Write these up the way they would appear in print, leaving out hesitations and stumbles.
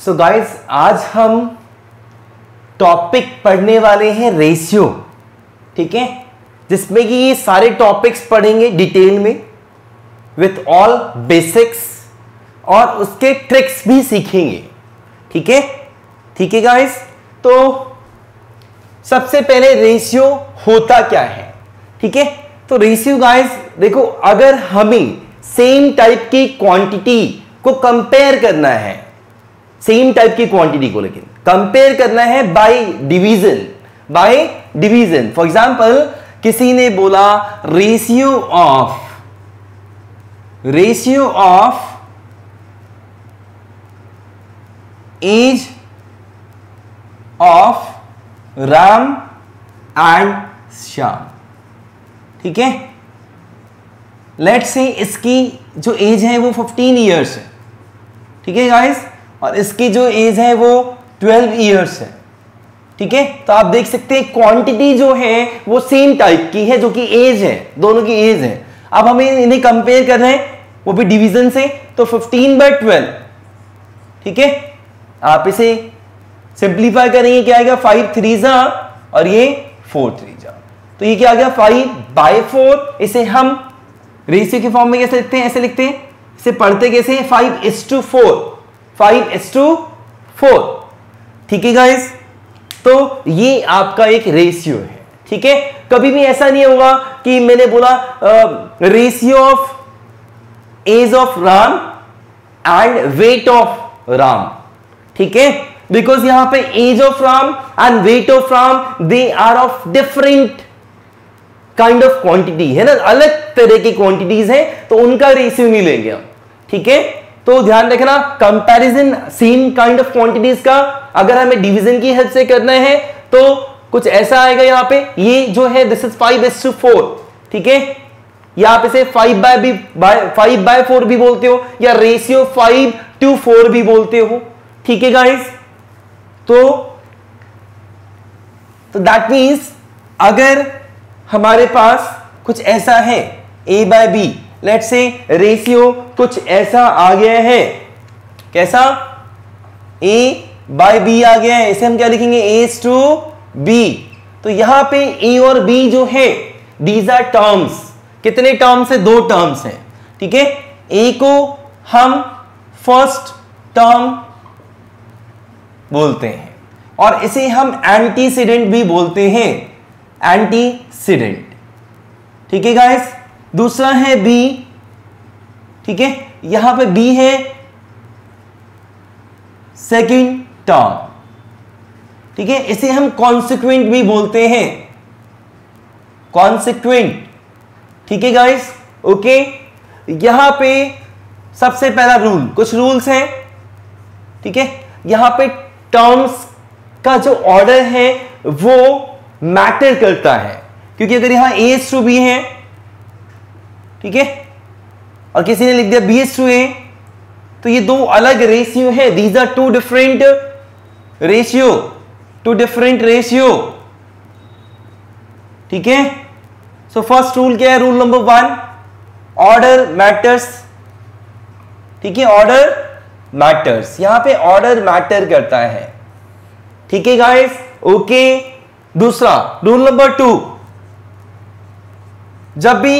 So guys आज हम topic पढ़ने वाले हैं रेशियो, ठीक है, जिसमें कि ये सारे टॉपिक्स पढ़ेंगे डिटेल में विथ ऑल बेसिक्स और उसके ट्रिक्स भी सीखेंगे, ठीक है, ठीक है गाइस। तो सबसे पहले रेशियो होता क्या है, ठीक है। तो रेशियो गाइस देखो, अगर हमें सेम टाइप की क्वांटिटी को कंपेयर करना है, सेम टाइप की क्वांटिटी को लेकिन कंपेयर करना है बाय डिवीजन। फॉर एग्जांपल किसी ने बोला ratio of age of Ram and Shyam, ठीक है। लेट्स से इसकी जो एज है वो 15 इयर्स है, ठीक है गाइस, और इसकी जो एज है वो 12 इयर्स है, ठीक है। तो आप देख सकते हैं क्वांटिटी जो है वो सेम टाइप की है, जो कि एज है, दोनों की एज है। अब हमें इन्हें कंपेयर करना है वो भी डिवीजन से, तो 15/12, ठीक है। आप इसे सिंप्लीफाई करेंगे, क्या आएगा 5 3 जा और ये 4 3 जा, तो ये क्या आ गया 5/4। इसे हम रेशियो के फॉर्म में कैसे लिखते हैं, ऐसे लिखते हैं, इसे पढ़ते कैसे 5:4, ठीक है गाइस। तो ये आपका एक रेशियो है, ठीक है। कभी भी ऐसा नहीं होगा कि मैंने बोला ratio of age of Ram and weight of Ram, ठीक है, बिकॉज यहां पे age of Ram and weight of Ram they are of different kind of quantity, है ना, अलग तरह की क्वांटिटीज है, तो उनका रेशियो नहीं लेंगे हम, ठीक है। तो ध्यान रखना, comparison same kind of quantities का अगर हमें डिवीजन की हेल्प से करना है तो कुछ ऐसा आएगा यहाँ पे, ये जो है दिस इज 5:4, ठीक है, या आप इसे 5/4 भी बोलते हो, या रेशियो 5:4 भी बोलते हो, ठीक है गाइस। तो दैट मीन्स अगर हमारे पास कुछ ऐसा है A/B, लेट्स से रेशियो कुछ ऐसा आ गया है, कैसा A/B आ गया है, इसे हम क्या लिखेंगे A/B। तो यहां पे A और B जो है दीज आर टर्म्स, कितने टर्म्स है, 2 टर्म्स है, ठीक है। A को हम फर्स्ट टर्म बोलते हैं और इसे हम एंटीसीडेंट भी बोलते हैं, एंटीसीडेंट, ठीक है गाइस। दूसरा है B, ठीक है, यहां पे B है सेकंड टर्म, ठीक है, इसे हम कॉन्सिक्वेंट भी बोलते हैं, कॉन्सिक्वेंट, ठीक है गाइस, ओके। यहां पे सबसे पहला रूल, कुछ रूल्स हैं, ठीक है। यहां पे टर्म्स का जो ऑर्डर है वो मैटर करता है, क्योंकि अगर यहां A/B है, ठीक है, और किसी ने लिख दिया B/A, तो ये 2 अलग रेशियो है, दीज आर 2 डिफरेंट रेशियो, ठीक है। सो फर्स्ट रूल क्या है, रूल नंबर 1, ऑर्डर मैटर्स, ठीक है, ऑर्डर मैटर्स, यहां पे ऑर्डर मैटर करता है, ठीक है गाइस, ओके। दूसरा रूल नंबर 2, जब भी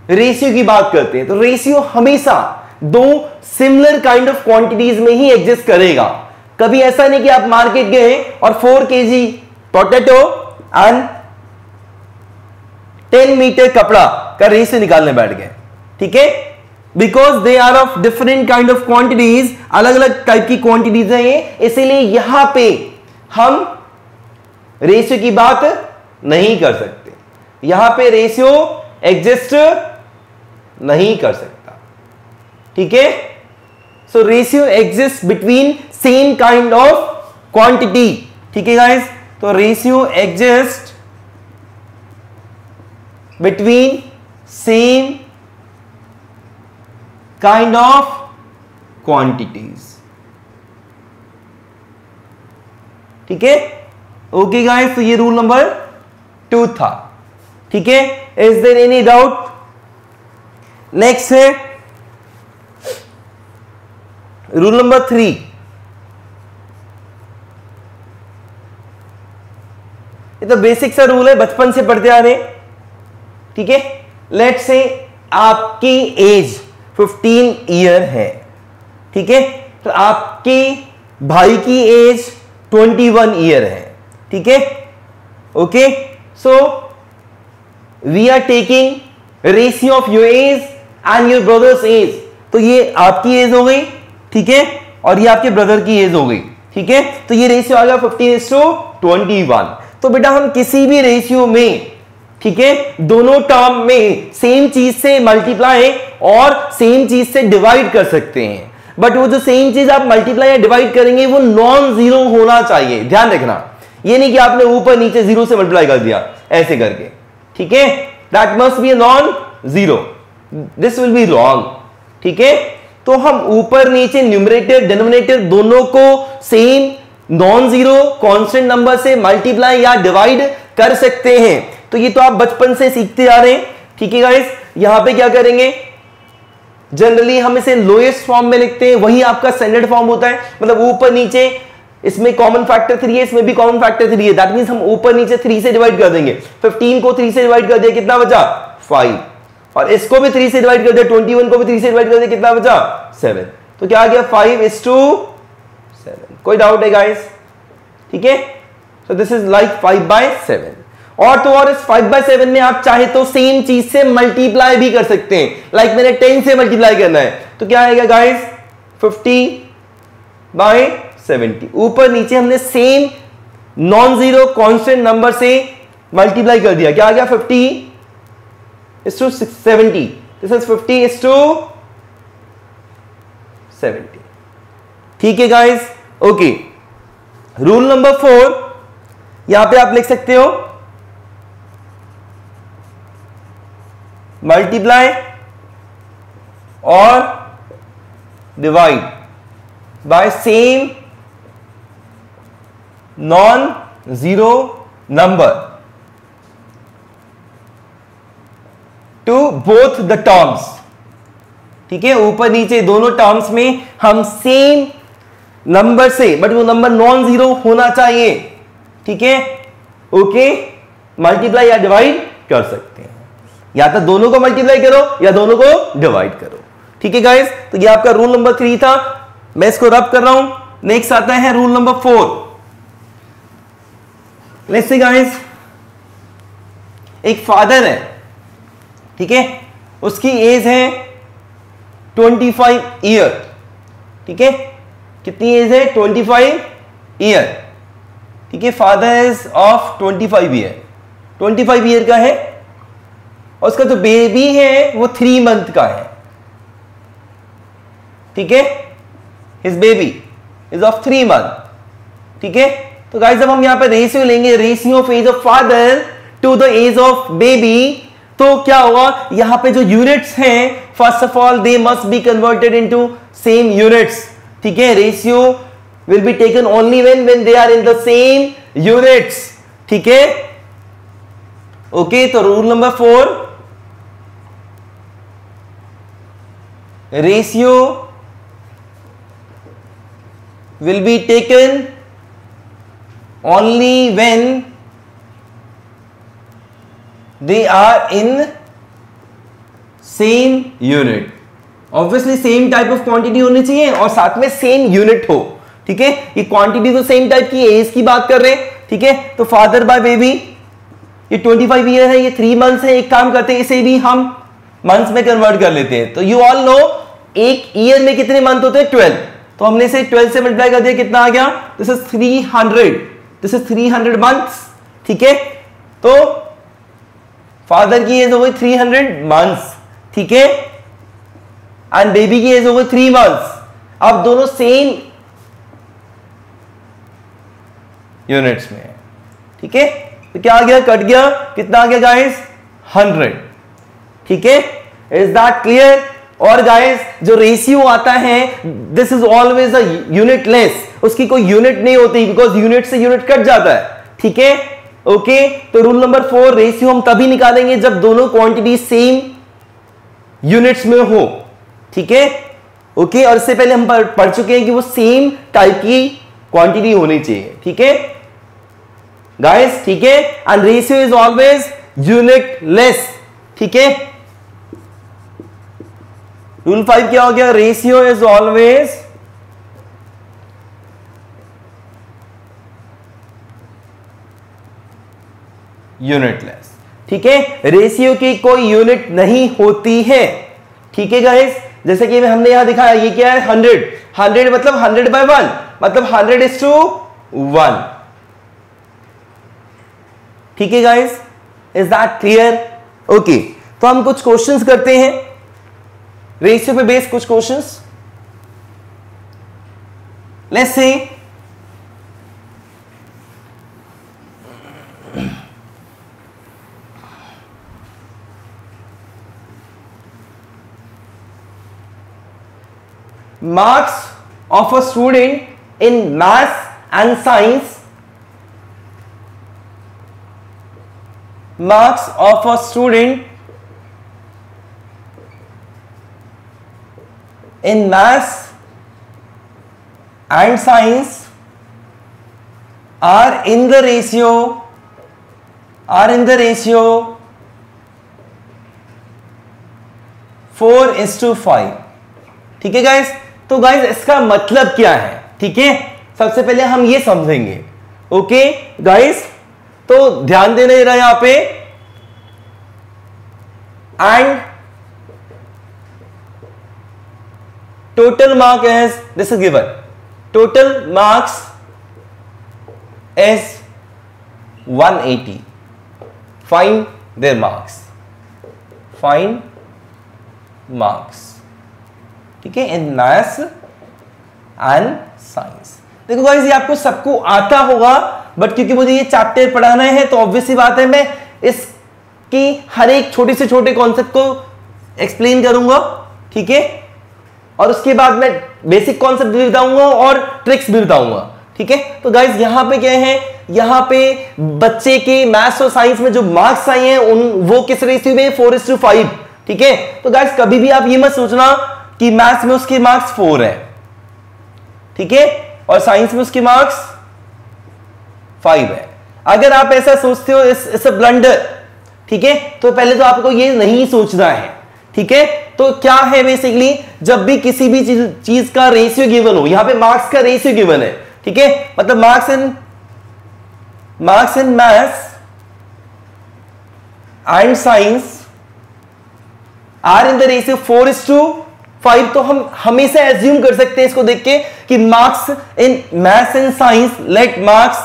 रेशियो की बात करते हैं तो रेशियो हमेशा 2 सिमिलर काइंड ऑफ क्वांटिटीज में ही एग्जिस्ट करेगा। कभी ऐसा नहीं कि आप मार्केट गए और 4 kg पोटैटो एंड 10 मीटर कपड़ा का रेशियो निकालने बैठ गए, ठीक है, because they are of different kind of quantities, अलग अलग टाइप की क्वांटिटीज है ये, इसीलिए यहां पे हम रेशियो की बात नहीं कर सकते, यहां पे रेशियो एग्जिस्ट नहीं कर सकता, ठीक है। So ratio exist between same kind of quantity, ठीक है गाइस। तो ratio exist between same kind of quantities, ठीक है, ओके गाइस। तो ये रूल नंबर 2 था, ठीक है। Is there any doubt? Next है रूल नंबर 3, ये तो बेसिक सा रूल है, बचपन से पढ़ते आ रहे हैं, ठीक है। लेट्स से आपकी एज 15 ईयर है, ठीक है, तो आपके भाई की एज 21 ईयर है, ठीक है। Okay, so we are taking ratio of your age and your brother's age. तो ये आपकी एज हो गई, ठीक है, और ये आपके ब्रदर की एज हो गई, ठीक है। तो ये रेशियो आ गया 15:21। तो बेटा हम किसी भी रेशियो में, ठीक है, दोनों टर्म में सेम चीज से मल्टीप्लाई और सेम चीज से डिवाइड कर सकते हैं, बट वो जो सेम चीज आप मल्टीप्लाई या डिवाइड करेंगे वो नॉन जीरो होना चाहिए, ध्यान रखना। ये नहीं कि आपने ऊपर नीचे जीरो से मल्टीप्लाई कर दिया ऐसे करके, ठीक है, that must be non zero, this will be wrong, ठीक है। तो हम ऊपर नीचे न्यूमरेटर डिनोमिनेटर दोनों को same non zero constant number से मल्टीप्लाई या डिवाइड कर सकते हैं। तो ये तो आप बचपन से सीखते आ रहे हैं, ठीक है गाइस। यहां पे क्या करेंगे, जनरली हम इसे लोएस्ट फॉर्म में लिखते हैं, वही आपका स्टैंडर्ड फॉर्म होता है, मतलब ऊपर नीचे, इसमें कॉमन फैक्टर 3 है, इसमें भी कॉमन फैक्टर 3 है, दैट मींस हम ऊपर नीचे 3 से डिवाइड कर देंगे। 15 को 3 से डिवाइड कर दिया, कितना बचा 5, और इसको भी 3 से डिवाइड कर दिया, 21 को भी 3 से डिवाइड कर दिया, कितना बचा 7। तो क्या आ गया 5:7। कोई डाउट है गाइस, ठीक है। So this is like 5/7। और तो और इस 5/7 में आप चाहे तो सेम चीज से मल्टीप्लाई भी कर सकते हैं, लाइक मैंने 10 से मल्टीप्लाई करना है, तो क्या आएगा गाइस 50/70। ऊपर नीचे हमने same non zero constant number से मल्टीप्लाई कर दिया, क्या आ गया 50:70। दिस इज 50:70, ठीक है गाइस। ओके, रूल नंबर 4 यहां पे आप लिख सकते हो, मल्टीप्लाई और divide by same non zero number two both the terms, ठीक है। ऊपर नीचे दोनों टर्म्स में हम सेम नंबर से, बट वो नंबर नॉन जीरो होना चाहिए, ठीक है। ओके, मल्टीप्लाई या डिवाइड कर सकते हैं, या तो दोनों को मल्टीप्लाई करो या दोनों को डिवाइड करो, ठीक है गाइस। तो ये आपका रूल नंबर 3 था, मैं इसको रब कर रहा हूं। नेक्स्ट आता है rule number 4। Let's say guys, एक फादर है, ठीक है, उसकी एज है 25 ईयर, ठीक है। कितनी एज है 25 ईयर, ठीक है। Father is of 25 year, 25 year का है, और उसका जो बेबी है वो 3 मंथ का है, ठीक है। His baby is of 3 month, ठीक है। तो गाइस जब हम यहां पे रेशियो लेंगे, ratio of age of father to the age of baby, तो क्या होगा, यहां पे जो यूनिट्स हैं, first of all they must be converted into same units, ठीक है। Ratio will be taken only when they are in the same units, ठीक है। ओके, तो rule number 4, ratio will be taken only when they are in same unit। Obviously same type of quantity होनी चाहिए और साथ में same unit हो, ठीक है। ये क्वांटिटी तो सेम टाइप की, एज की बात कर रहे हैं, ठीक है। तो फादर बाय बेबी, ये 25 ईयर है, ये 3 मंथ्स है। एक काम करते हैं, इसे भी हम मंथ्स में कन्वर्ट कर लेते हैं। तो यू ऑल नो एक ईयर में कितने मंथ होते हैं 12, तो हमने इसे 12 से मल्टीप्लाई कर दिया, कितना आ गया, this is 300, this is 300 months, ठीक है। तो फादर की एज हो गई 300 मंथ्स, ठीक है, एंड बेबी की एज हो गई 3 मंथ्स। अब दोनों सेम यूनिट्स में है, ठीक है। तो क्या आ गया, कट गया, कितना आ गया गाइस 100, ठीक है। Is that clear. और गाइस जो रेशियो आता है, this is always a unit less, उसकी कोई यूनिट नहीं होती, बिकॉज यूनिट से यूनिट कट जाता है, ठीक है। ओके, तो रूल नंबर 4, रेशियो हम तभी निकालेंगे जब दोनों क्वांटिटी सेम यूनिट्स में हो, ठीक है। ओके, और इससे पहले हम पढ़ चुके हैं कि वो सेम टाइप की क्वांटिटी होनी चाहिए, ठीक है गाइस, ठीक है। And ratio is always unitless, ठीक है। रूल 5 क्या हो गया? रेशियो इज ऑलवेज यूनिटलेस, ठीक है। रेशियो की कोई यूनिट नहीं होती है, ठीक है गाइस। जैसे कि हमने यहां दिखाया, ये क्या है? 100 मतलब 100/1 मतलब 100:1, ठीक है guys. Is that clear? Okay, तो हम कुछ क्वेश्चंस करते हैं रेशियो पे बेस्ड, कुछ questions. Let's see, marks of a student in maths and science, marks of a student in maths and science are in the ratio 4:5, ठीक है guys. तो गाइस इसका मतलब क्या है, ठीक है, सबसे पहले हम ये समझेंगे, ओके गाइस। तो ध्यान देना रहा यहां पे, and total mark is this is given, total marks is 180, find there marks, find marks, ठीक है, इन मैथ्स एंड साइंस। देखो गाइस, ये आपको सबको आता होगा, बट क्योंकि मुझे ये चैप्टर पढ़ाना है तो ऑब्वियस सी बात है मैं इसकी हर एक छोटे से छोटे कॉन्सेप्ट को एक्सप्लेन करूंगा, ठीक है, और उसके बाद मैं बेसिक कॉन्सेप्ट भी बताऊंगा और ट्रिक्स भी बताऊंगा, ठीक है। तो गाइस यहां पे क्या है, यहां पे बच्चे के मैथ्स और साइंस में जो मार्क्स आए हैं उन वो किस रेशियो में? 4:5, ठीक है। तो गाइस कभी भी आप ये मत सोचना कि मैथ्स में उसके मार्क्स 4 है, ठीक है, और साइंस में उसके मार्क्स 5 है। अगर आप ऐसा सोचते हो, इट्स अ ब्लंडर, ठीक है। तो पहले तो आपको ये नहीं सोचना है, ठीक है। तो क्या है बेसिकली, जब भी किसी भी चीज का रेशियो गिवन हो, यहां पे मार्क्स का रेशियो गिवन है, ठीक है, मतलब marks in maths and science are in the ratio 4:5, तो हम हमेशा एज्यूम कर सकते हैं इसको देख के कि marks in maths and science, let marks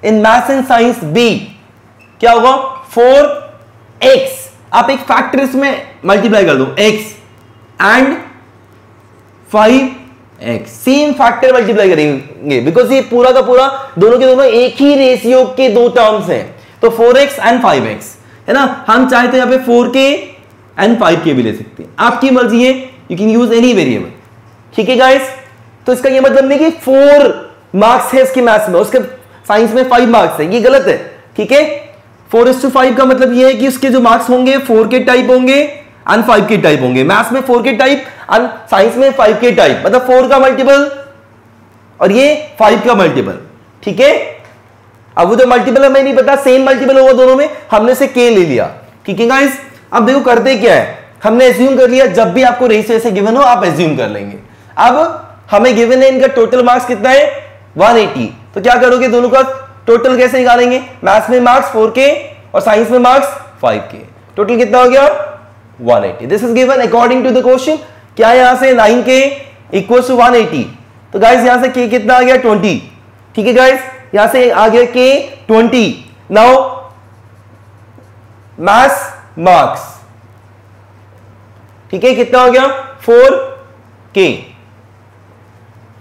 in maths and science be क्या होगा? 4x। आप एक फैक्टर इसमें मल्टीप्लाई कर दो, x and 5x, same factor multiply करेंगे बिकॉज ये पूरा का पूरा दोनों के दोनों एक ही रेशियो के दो टर्म्स हैं, तो 4x एंड 5x है ना। हम चाहे तो यहां पे 4k एंड 5k भी ले सकते हैं, आपकी मर्जी है, you can use any variable, ठीक है गाइस। तो इसका ये मतलब नहीं कि 4 मार्क्स है इसके मैथ्स में, उसके साइंस में 5 मार्क्स है, ये गलत है, ठीक है। 4:5 का मतलब ये है कि उसके जो मार्क्स होंगे 4k टाइप होंगे एंड 5k टाइप होंगे, मैथ्स में 4k टाइप एंड साइंस में 5k टाइप, मतलब 4 का मल्टीपल और ये 5 का मल्टीपल, ठीक है। अब वो जो मल्टीपल हमें नहीं पता, सेम मल्टीपल होगा दोनों में, हमने से k ले लिया, ठीक है गाइस। अब देखो करते क्या है, हमने एज्यूम कर लिया, जब भी आपको रेशियो ऐसे गिवन हो आप एज्यूम कर लेंगे। अब हमें गिवन है इनका टोटल मार्क्स कितना है? 180, तो क्या करोगे, दोनों का टोटल कैसे निकालेंगे? मैथ्स में मार्क्स 4k और साइंस में मार्क्स 5k, टोटल कितना हो गया? 180। This is given according to the question. क्या यहां से 9k इक्वल्स टू 180, तो गाइस यहां से k कितना आ गया? 20, ठीक है गाइस, यहां से आ गया k 20। नाउ मैथ्स मार्क्स, ठीक है, कितना हो गया? 4k,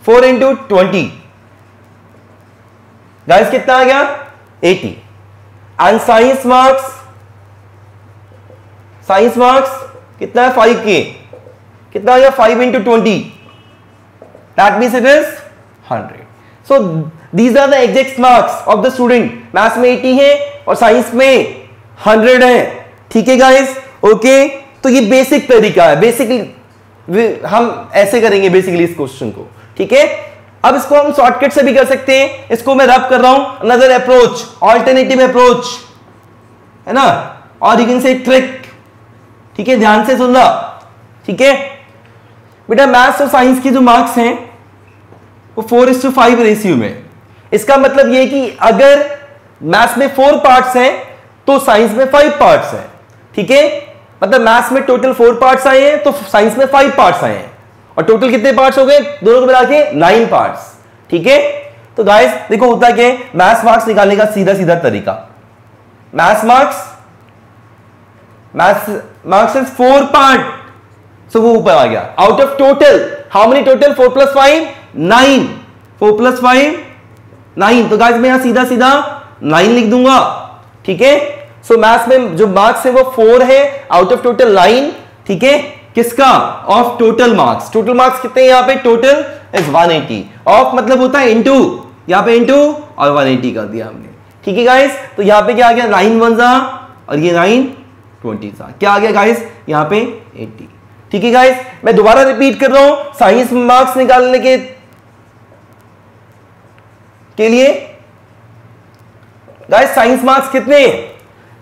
4 इंटू 20 गाइस कितना आ गया? 80। एंड साइंस मार्क्स कितना है? 5k, कितना आ गया? 5 into 20, that means it is 100। So these are the exact marks of the student. Maths में 80 है और साइंस में 100 है, ठीक है गाइस, ओके। तो ये बेसिक तरीका है, बेसिकली हम ऐसे करेंगे बेसिकली इस क्वेश्चन को, ठीक है। अब इसको हम शॉर्टकट से भी कर सकते हैं, इसको मैं रब कर रहा हूं, अनदर अप्रोच, ऑल्टरनेटिव अप्रोच, है ना, और यू कैन से ट्रिक, ठीक है, ध्यान से सुनना, ठीक है। बेटा मैथ्स और साइंस के जो मार्क्स हैं वो 4:5 रेशियो में। इसका मतलब ये कि अगर मैथ्स में 4 पार्ट्स हैं तो साइंस में 5 पार्ट्स हैं, ठीक है। मतलब मैथ्स में टोटल 4 पार्ट्स आए हैं तो साइंस में 5 पार्ट्स आए हैं, और टोटल कितने पार्ट्स हो गए दोनों को मिला के 9 पार्ट्स, ठीक है। तो गाइस देखो होता है कि मैथ्स मार्क्स निकालने का सीधा सीधा तरीका, मैथ्स मार्क्स इज 4 पार्ट, सो वो ऊपर आ गया। Out of total how many total 4 + 5 9, 4 + 5 9, तो गाइस मैं यहां सीधा सीधा 9 लिख दूंगा, ठीक है। सो मैथ्स में जो मार्क्स है वो 4 है, आउट ऑफ टोटल 9, ठीक है। किसका? Of total marks. Total marks कितने हैं यहाँ पे? Total is 180। ऑफ मतलब होता है इनटू, यहाँ पे इनटू और 180 कर दिया हमने, ठीक है गाइस। तो यहाँ पे क्या आ गया 9 1 और ये 9 20 क्या आ गया गाइस यहाँ पे 80, ठीक है गाइस। मैं दोबारा रिपीट कर रहा हूं, साइंस मार्क्स निकालने के लिए गाइस साइंस मार्क्स कितने?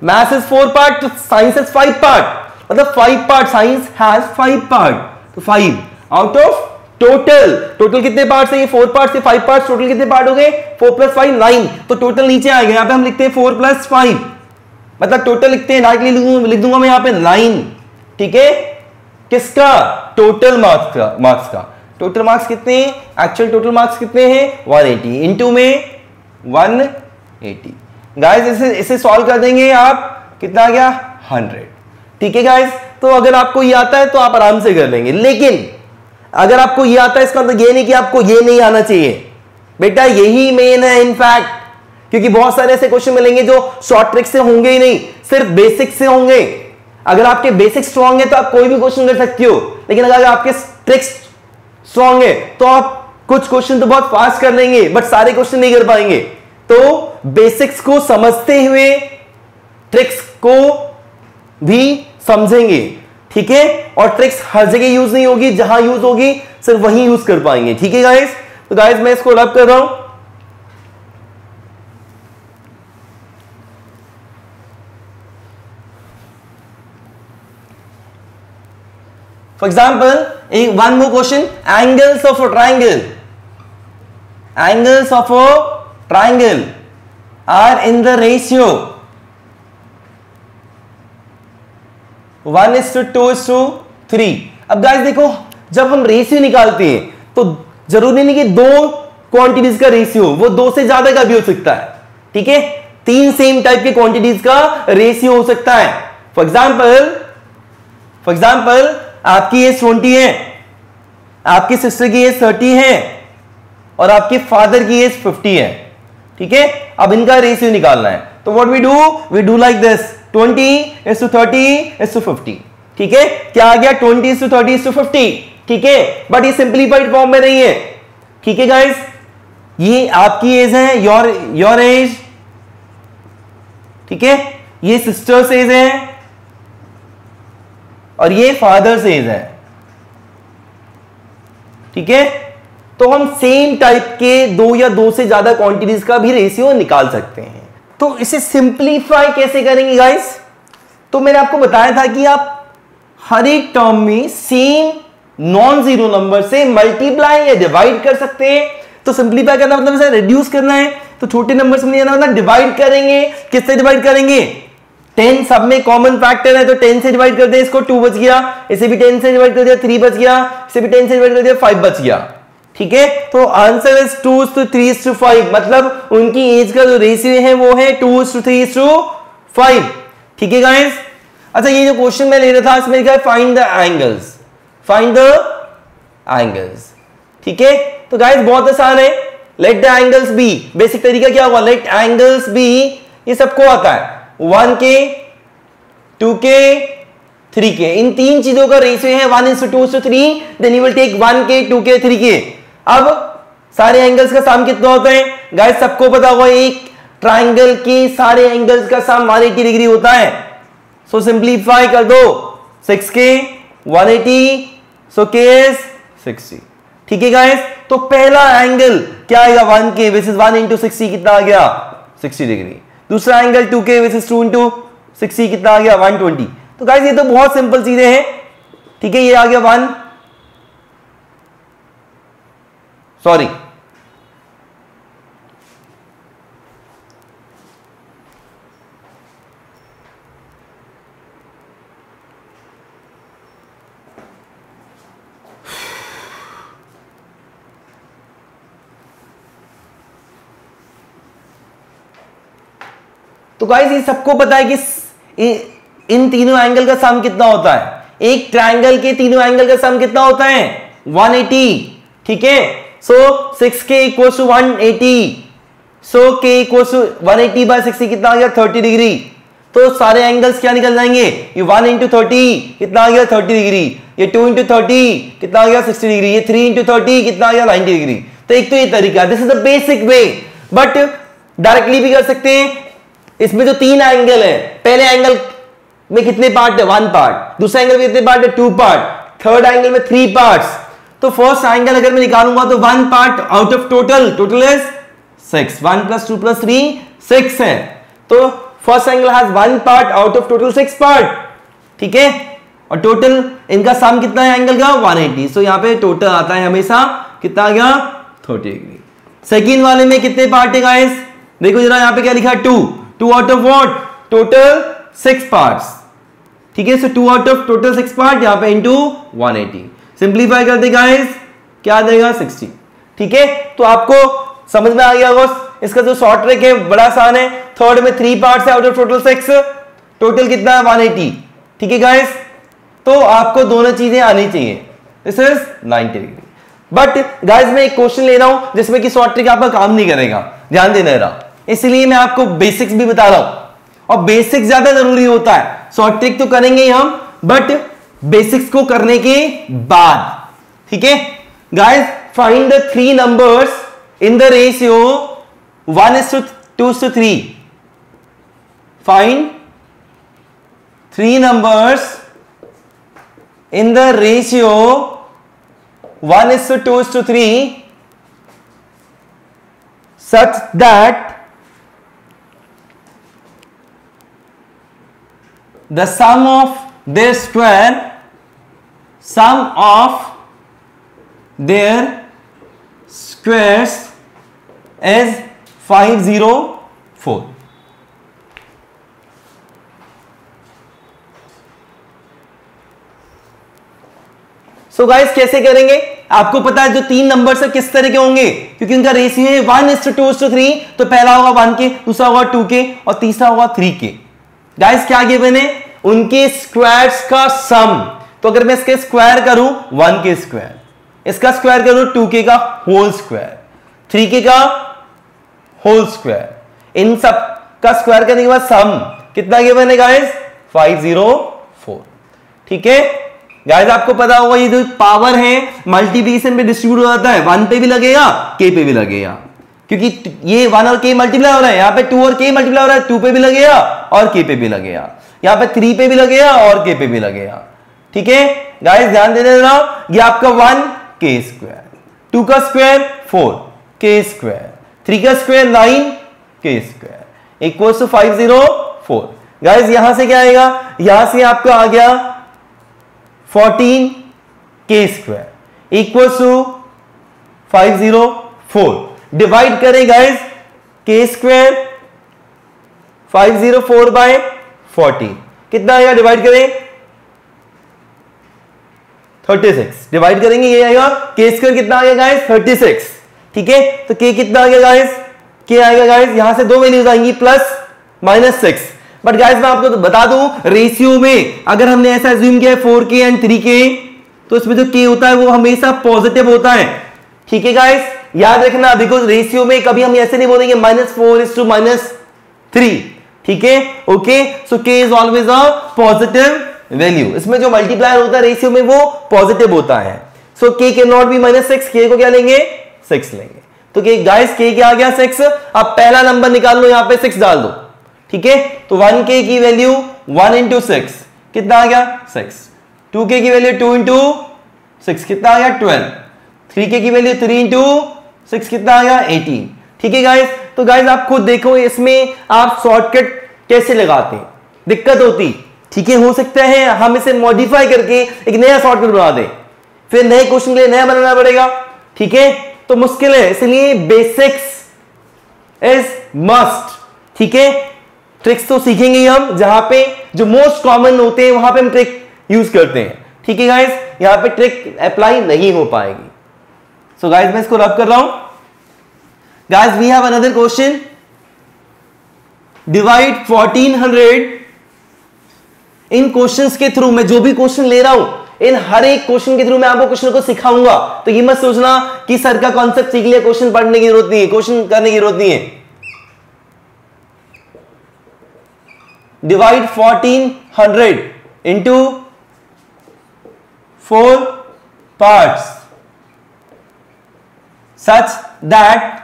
Maths is 4 part, science is 5 part, मतलब 5 पार्ट, साइंस हैज 5 पार्ट, तो 5 आउट ऑफ टोटल कितने पार्ट्स है? ये 4 पार्ट से 5 पार्ट, टोटल कितने पार्ट हो गए? 4 + 5 9, तो टोटल नीचे आ गया। यहां पे हम लिखते हैं 4 + 5, मतलब टोटल लिखते हैं, डायरेक्टली लिख दूंगा मैं यहां पे 9, ठीक है। किसका? टोटल मार्क्स का। टोटल मार्क्स कितने हैं? एक्चुअल टोटल मार्क्स कितने हैं? 180, इनटू में 180। गाइस इसे सॉल्व कर देंगे आप, कितना आ गया 100, ठीक है गाइस। तो अगर आपको ये आता है तो आप आराम से कर लेंगे, लेकिन अगर आपको ये आता है इसका मतलब ये नहीं कि आपको ये नहीं आना चाहिए, बेटा यही मेन है इनफैक्ट, क्योंकि बहुत सारे ऐसे क्वेश्चन मिलेंगे जो शॉर्ट ट्रिक से होंगे ही नहीं, सिर्फ बेसिक से होंगे। अगर आपके बेसिक स्ट्रांग है तो आप कोई भी क्वेश्चन कर सकते हो, लेकिन अगर आपके ट्रिक्स स्ट्रांग है तो आप कुछ क्वेश्चन तो बहुत फास्ट कर लेंगे बट सारे क्वेश्चन नहीं कर पाएंगे। तो बेसिक्स को समझते हुए ट्रिक्स को भी समझेंगे, ठीक है। और ट्रिक्स हर जगह यूज नहीं होगी, जहां यूज होगी सिर्फ वहीं यूज कर पाएंगे, ठीक है गाइस। तो गाइस मैं इसको रब कर रहा हूं, For example, one more question, angles of a triangle are in the ratio 1:2:3। अब गाइस देखो, जब हम रेशियो निकालते हैं तो जरूरी नहीं कि 2 क्वांटिटीज का रेशियो, वो 2 से ज्यादा का भी हो सकता है, ठीक है। 3 सेम टाइप के क्वांटिटीज का रेशियो हो सकता है। फॉर एग्जाम्पल आपकी एज 20 है, आपकी सिस्टर की एज 30 है और आपके फादर की एज 50 है, ठीक है। अब इनका रेशियो निकालना है, तो what we do like this, 20:30:50, ठीक है। क्या आ गया 20:30:50, ठीक है। बट ये सिंपलीफाइड फॉर्म में नहीं है, ठीक है गाइस। ये आपकी एज है, योर एज, ठीक है। ये सिस्टर्स एज है और ये फादर्स एज है, ठीक है। तो हम सेम टाइप के 2 या 2 से ज्यादा क्वांटिटीज का भी रेशियो निकाल सकते हैं। तो इसे सिंपलीफाई कैसे करेंगे गाइस? तो मैंने आपको बताया था कि आप हर एक टर्म में सेम नॉन जीरो नंबर से मल्टीप्लाई या डिवाइड कर सकते हैं। तो सिंपलीफाई करना मतलब इसे रिड्यूस करना है, तो छोटे नंबर से नहीं आना, मतलब डिवाइड करेंगे। किससे डिवाइड करेंगे? 10 सब में कॉमन फैक्टर है तो 10 से डिवाइड कर दे, इसको 2 बच गया, इसे भी 10 से डिवाइड कर दिया 3 बच गया, इसे भी 10 से डिवाइड कर दिया 5 बच गया, ठीक है। तो आंसर इज 2:3:5, मतलब उनकी एज का जो रेशियो है वो है 2:3:5, ठीक है गाइस। अच्छा ये जो क्वेश्चन मैं ले रहा था इसमें क्या है, फाइंड द एंगल्स, ठीक है। तो गाइस बहुत आसान है, let the angles be, basic तरीका क्या होगा, लेट एंगल्स बी, ये सबको आता है, 1K 2K 3K, इन 3 चीजों का रेशियो है 1:2:3, then you will take 1K 2K 3K। अब सारे एंगल्स का सम कितना होता है गाइस? सबको पता होगा एक ट्राइंगल के सारे एंगल्स का सम 180 डिग्री होता है। सो सिंपलीफाई कर दो, 6K 180 सो k इज 60। ठीक है गाइस, तो पहला एंगल क्या आएगा 1k विच इज 1 इंटू 60 कितना आ गया 60 डिग्री। दूसरा angle 2k which is 2 into 60 कितना आ गया 120। तो गाइस ये तो बहुत सिंपल चीजें हैं। ठीक है, ये आ गया 1 सॉरी तो गाइस ये सबको पता है कि इन तीनों एंगल का सम कितना होता है। एक ट्रायंगल के तीनों एंगल का सम कितना होता है 180। ठीक है, so 6k equal to 180, so k equal to 180 by 60 कितना आ गया 30 डिग्री। तो सारे एंगल्स क्या निकल जाएंगे, ये 1 इंटू 30 कितना आ गया 30 डिग्री, ये 2 इंटू 30 कितना आ गया 60 डिग्री, ये 3 इंटू 30 कितना आ गया 90 डिग्री। तो एक तो ये तरीका, this is the basic way, but directly भी कर सकते हैं। इसमें जो तीन एंगल है, पहले एंगल में कितने पार्ट है 1 पार्ट, दूसरे एंगल में कितने पार्ट है 2 पार्ट, थर्ड एंगल में 3 पार्ट्स। तो फर्स्ट एंगल अगर मैं निकालूंगा तो 1 part out of total is 6, 1 + 2 + 3 6 है। तो first angle has 1 part out of total 6 part. ठीक है, और टोटल इनका सम कितना है एंगल का 180। सो यहां पे टोटल आता है हमेशा कितना आ गया 30 डिग्री। सेकंड वाले में कितने पार्ट है गाइस, देखो जरा यहां पे क्या लिखा है 2 out of what total 6 parts. ठीक है, सो 2 आउट ऑफ टोटल 6 पार्ट यहां पे इंटू 180, सिंप्लीफाई कर दे गाइस क्या देगा 60। ठीक है, तो आपको समझ में आ गया होगा। इसका जो शॉर्ट ट्रिक है बड़ा आसान है। थर्ड में 3 पार्ट्स है आउट ऑफ टोटल 6, टोटल कितना है 180। ठीक है गाइस, तो आपको दोनों चीजें आनी चाहिए। This is 90 degree. But guys मैं एक क्वेश्चन ले रहा हूं जिसमें कि शॉर्ट ट्रिक आपका काम नहीं करेगा, ध्यान देना रहा, इसलिए मैं आपको बेसिक्स भी बता रहा हूं। और बेसिक्स ज्यादा जरूरी होता है, शॉर्ट ट्रिक तो करेंगे ही हम, बट बेसिक्स को करने के बाद। ठीक है guys, find the 3 numbers in the ratio 1:2:3। Find 3 numbers in the ratio 1:2:3 such that the sum of their squares is 504। So guys कैसे करेंगे, आपको पता है जो 3 नंबर से किस तरह के होंगे, क्योंकि उनका रेशियो है 1:2:3। तो पहला होगा 1k, दूसरा होगा 2k और तीसरा होगा 3k। गाइस क्या गिवन है, उनके स्क्वायर्स का सम। तो अगर मैं इसके स्क्वायर करूं 1k स्क्वायर, इसका स्क्वायर करूं 2k का होल स्क्वायर, 3k का होल स्क्वायर, इन सब का स्क्वायर करने के बाद सम कितना गिवन है गाइस 504। ठीक है गाइस, आपको पता होगा ये जो पावर है मल्टीप्लिकेशन पे डिस्ट्रीब्यूट हो जाता है, 1 पे भी लगेगा k पे भी लगेगा, क्योंकि ये 1 और k मल्टीप्लाई हो रहा है, यहां पे 2 और k मल्टीप्लाई हो रहा है, 2 पे भी लगेगा और k पे भी लगेगा, यहां पे 3 पे भी लगेगा और k पे भी लगेगा। ठीक है गाइस, ध्यान देने देना, ये आपका 1k स्क्वायर, 2 का स्क्वायर 4k स्क्वायर, 3 का square 9k square equal to 504। Guys यहां से क्या आएगा, यहां से आपका आ गया 14k square equal to 504। Divide करें गाइस k स्क्वायर 504 बाय 14 कितना आएगा, डिवाइड करें 36, डिवाइड करेंगे ये आएगा k स्क्वायर कितना आ गया गाइस 36। ठीक है, तो k कितना आ गया गाइस, k आएगा गाइस यहां से 2 वैल्यूज आएंगी +-6। बट गाइस मैं आपको तो बता दूं, रेशियो में अगर हमने ऐसा अज्यूम किया है 4k एंड 3k, तो इसमें जो k होता है वो हमेशा पॉजिटिव होता है। ठीक है गाइस, याद रखना, बिकॉज रेशियो में कभी हम ऐसे नहीं बोलेंगे -4:-3। ठीक है, okay, so k is always a positive value. इसमें जो मल्टीप्लायर होता है रेशियो में वो पॉजिटिव होता है। सो k can not be -6, k को क्या लेंगे 6 लेंगे। तो गाइस k क्या आ गया 6। अब पहला नंबर निकाल लो, यहां पे 6 डाल दो। ठीक है, तो 1k की वैल्यू 1 × 6 कितना आ गया 6, 2k की वैल्यू 2 × 6 कितना आ गया 12, 3k की वैल्यू 3 इंटू 6 कितना आ गया 18। ठीक है गाइस, तो गाइस आप खुद देखो इसमें आप शॉर्टकट कैसे लगाते हैं, दिक्कत होती। ठीक है, हो सकता है हम इसे मॉडिफाई करके एक नया शॉर्टकट बना दें, फिर नए क्वेश्चन के लिए नया बनाना पड़ेगा। ठीक है, तो मुश्किल है, इसलिए बेसिक्स इज मस्ट। ठीक है, ट्रिक्स तो सीखेंगे हम, जहां पे जो मोस्ट कॉमन होते हैं वहां पे हम ट्रिक यूज करते हैं। ठीक है गाइस, यहां पे ट्रिक अप्लाई नहीं हो पाएगी। सो गाइस मैं इसको रब कर रहा हूं। Guys we have another question, divide 1400। इन क्वेश्चंस के थ्रू मैं जो भी क्वेश्चन ले रहा हूं, इन हर एक क्वेश्चन के थ्रू मैं आपको क्वेश्चन को सिखाऊंगा। तो ये मत सोचना कि सर का कॉन्सेप्ट सीख लिया, क्वेश्चन पढ़ने की जरूरत नहीं है, क्वेश्चन करने की जरूरत नहीं है। Divide 1400 into 4 parts such that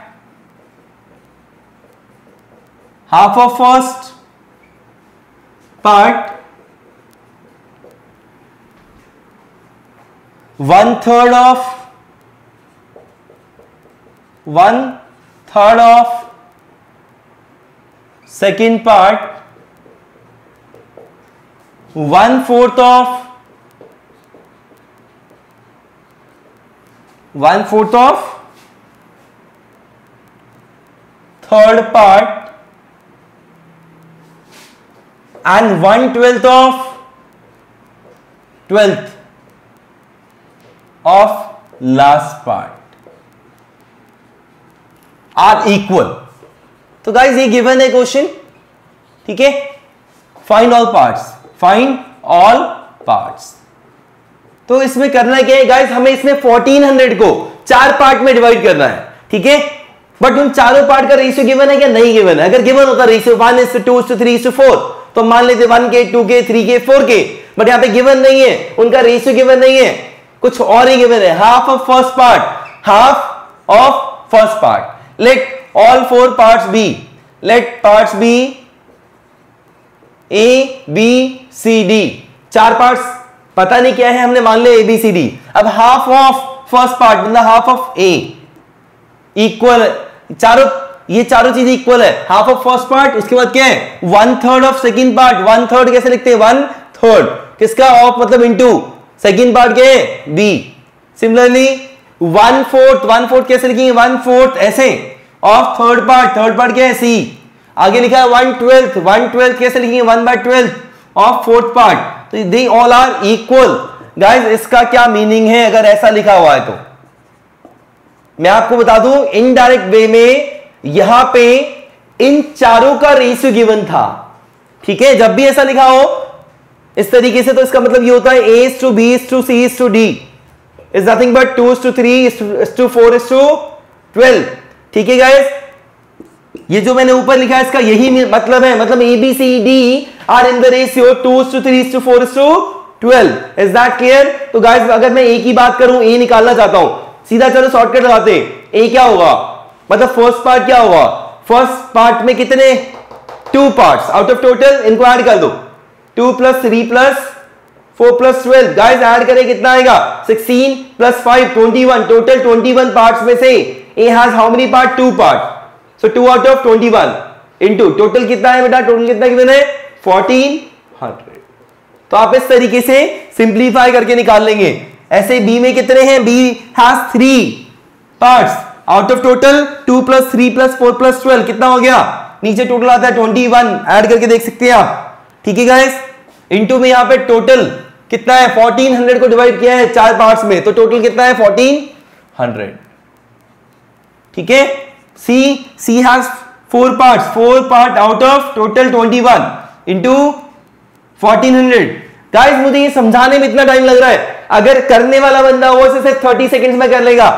half of first part, 1/3 of second part, 1/4 of third part, and 1/12 of 12th of last part are equal। तो गाइज ये गिवन है क्वेश्चन। ठीक है, find all parts, find all parts. तो इसमें करना क्या है गाइज, हमें इसमें 1400 को 4 पार्ट में डिवाइड करना है। ठीक है, बट उन चारों पार्ट का रेशियो गिवन है क्या, नहीं गिवन है। अगर गिवन होता रेशियो 1:2:3:4 तो मान लेते 1k 2k 3k 4k, but यहां पे गिवन नहीं है, उनका रेशियो गिवन नहीं है, कुछ और ही गिवन है, half of first part, half of first part. Let all 4 parts be, let parts be A B C D. 4 parts पता नहीं क्या है, हमने मान लिया ए बी सी डी। अब हाफ ऑफ फर्स्ट पार्ट मतलब हाफ ऑफ ए इक्वल, ये चारों चीजें इक्वल है। हाफ ऑफ फर्स्ट पार्ट, उसके बाद क्या है 1/3 ऑफ सेकंड पार्ट। 1/3 कैसे लिखते हैं, 1/3 किसका, ऑफ मतलब इनटू सेकंड पार्ट क्या है बी। सिमिलरली 1/4 कैसे लिखेंगे, 1/4 ऐसे ऑफ थर्ड पार्ट क्या है सी। आगे लिखा है 1/12 कैसे लिखेंगे, 1/12 ऑफ फोर्थ पार्ट। तो they all are equal. Guys इसका क्या मीनिंग है अगर ऐसा लिखा हुआ है, तो मैं आपको बता दूं इनडायरेक्ट वे में यहां पे इन चारों का रेशियो गिवन था। ठीक है, जब भी ऐसा लिखा हो इस तरीके से, तो इसका मतलब ये होता है A:B:C:D इज नथिंग बट 2:3:4:12। ठीक है गाइस, ये जो मैंने ऊपर लिखा है इसका यही मतलब है, मतलब ABCD are in the ratio 2:3:4:12। Is that clear. तो गाइस अगर मैं A की बात करूं, A निकालना चाहता हूं, सीधा चलो शॉर्टकट लगाते हैं। A क्या होगा, मतलब फर्स्ट पार्ट क्या होगा, फर्स्ट पार्ट में कितने 2 पार्ट्स आउट ऑफ टोटल, इनको ऐड कर दो 2 + 3 + 4 + 12। गाइस ऐड करें कितना आएगा 16 + 5 21। टोटल 21 पार्ट्स में से A has how many part, 2 part, so 2 out of 21 into total कितना है बेटा, टोटल कितना गिवन है 1400। तो आप इस तरीके से सिंप्लीफाई करके निकाल लेंगे। ऐसे B में कितने हैं, B has 3 parts out of total 2 + 3 + 4 + 12 कितना हो गया, नीचे टोटल आता है 21, ऐड करके देख सकते हैं आप। ठीक है गाइस, इनटू में यहां पे टोटल कितना है 1400 को डिवाइड किया है 4 पार्ट्स में, तो टोटल कितना है 1400। ठीक है, C has 4 parts, 4 part out of total 21 into 1400। Guys मुझे ये समझाने में इतना टाइम लग रहा है, अगर करने वाला बंदा हो इसे सिर्फ 30 सेकंड्स में कर लेगा।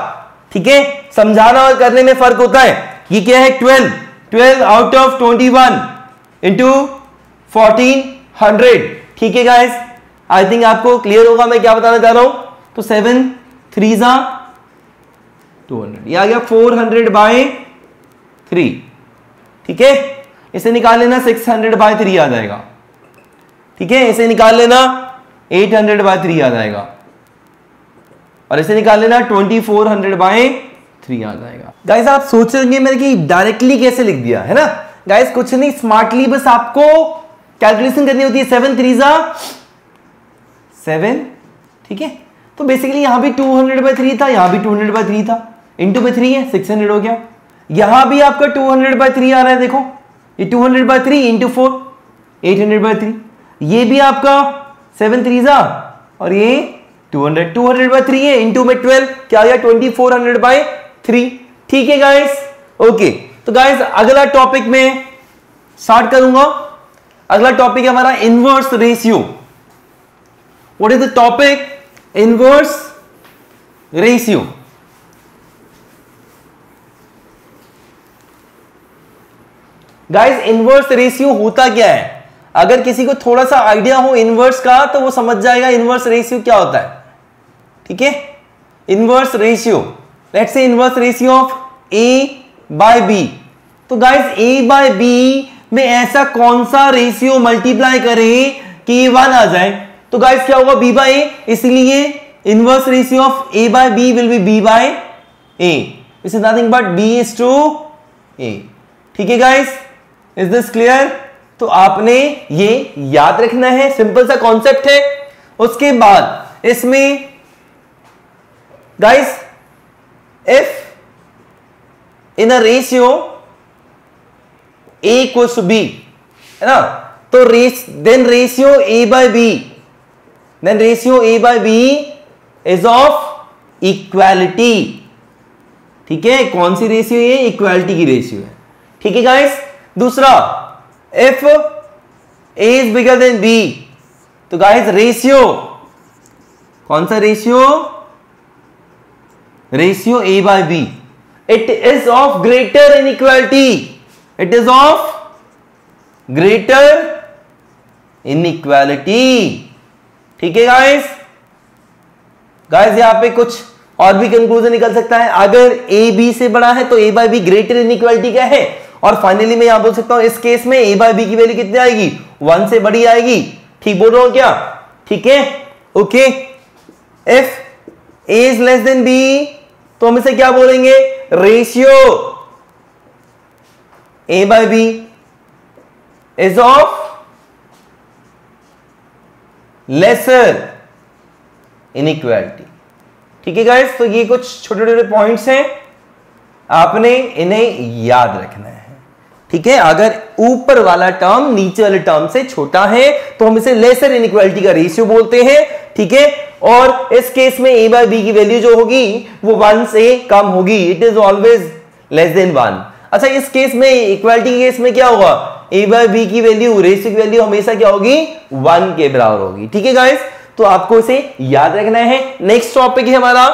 ठीक है, समझाना और करने में फर्क होता है। ये क्या है 12 आउट ऑफ 21 इंटू 1400। ठीक है गाइस, आई थिंक आपको क्लियर होगा मैं क्या बताना चाह रहा हूं। तो 7 3 200, ये आ गया 400/3। ठीक है, इसे निकाल लेना 600/3 आ जाएगा। ठीक है, इसे निकाल लेना 800/3 आ जाएगा। और इसे निकाल लेना 2400/3 आ जाएगा। गाइस आप सोचेंगे मैंने कि डायरेक्टली कैसे लिख दिया, है ना। गाइस कुछ नहीं, स्मार्टली बस आपको कैलकुलेशन करनी होती है। 7 3 7, ठीक है। तो बेसिकली यहां भी 200/3 था, यहां भी 200/3 था, इंटू में 3 है 600 हो गया। यहां भी आपका 200/3 आ रहा है, देखो ये 200/3 इंटू 4 800/3। ये भी आपका 7 3 और ये 200/3 है, इंटू में 12 क्या आ गया 2400/3। ठीक है गाइस, ओके। तो गाइस अगला टॉपिक में स्टार्ट करूंगा। अगला टॉपिक है हमारा inverse ratio. What is the topic? Inverse ratio. Guys inverse ratio होता क्या है? अगर किसी को थोड़ा सा आइडिया हो इनवर्स का तो वो समझ जाएगा इनवर्स रेशियो क्या होता है, ठीक है। Inverse ratio, let's say inverse ratio of A/B। तो गाइस A/B में ऐसा कौन सा रेशियो मल्टीप्लाई करें कि ये 1 आ जाए? तो गाइस क्या होगा B/A, इसलिए inverse ratio of A/B will be B/A, this is nothing but B/A। ठीक है गाइस, इज दिस क्लियर? तो आपने ये याद रखना है, सिंपल सा कॉन्सेप्ट है। उसके बाद इसमें guys if in a ratio A equals to B, है ना, तो then ratio A/B is of equality. ठीक है, कौन सी रेशियो? ये इक्वालिटी की रेशियो है। ठीक है गाइस। दूसरा, if A is bigger than B, तो गाइस रेशियो, कौन सा ratio? Ratio A/B, it is of greater inequality, it is of greater inequality. ठीक है गाइस। गाइस यहां पे कुछ और भी कंक्लूजन निकल सकता है। अगर A B से बड़ा है तो A/B ग्रेटर इनइक्वालिटी क्या है? और फाइनली मैं यहां बोल सकता हूं इस केस में A/B की वैल्यू कितनी आएगी? 1 से बड़ी आएगी। ठीक बोल रहा हूं क्या? ठीक है, okay. If A is less than B तो हम इसे क्या बोलेंगे? Ratio A/B is of lesser inequality. ठीक है गाइस, तो ये कुछ छोटे छोटे पॉइंट्स हैं, आपने इन्हें याद रखना है। ठीक है, अगर ऊपर वाला टर्म नीचे वाले टर्म से छोटा है तो हम इसे लेसर इनइक्वालिटी का रेशियो बोलते हैं। ठीक है, और इस केस में A/B की वैल्यू जो होगी वो 1 से कम होगी, it is always less than 1। अच्छा, इस केस में इक्वालिटी के केस में क्या होगा? A/B की वैल्यू, रेशियो की वैल्यू हमेशा क्या होगी? 1 के बराबर होगी। ठीक है गाइस, तो आपको इसे याद रखना है। नेक्स्ट टॉपिक है हमारा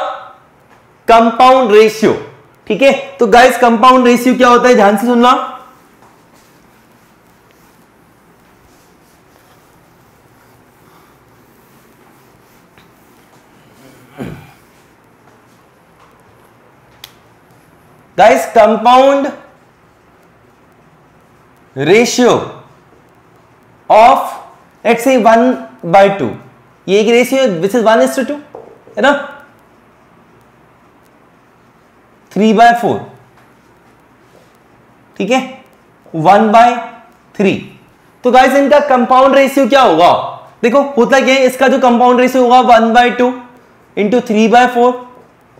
कंपाउंड रेशियो। ठीक है, तो गाइस कंपाउंड रेशियो क्या होता है, ध्यान से सुनना। Guys compound ratio of let's say 1/2, ये एक रेशियो विच इज 1:2, है ना। 3/4, ठीक है, 1/3। तो गाइस इनका कंपाउंड रेशियो क्या होगा? देखो होता क्या है, इसका जो कंपाउंड रेशियो होगा 1/2 इंटू 3/4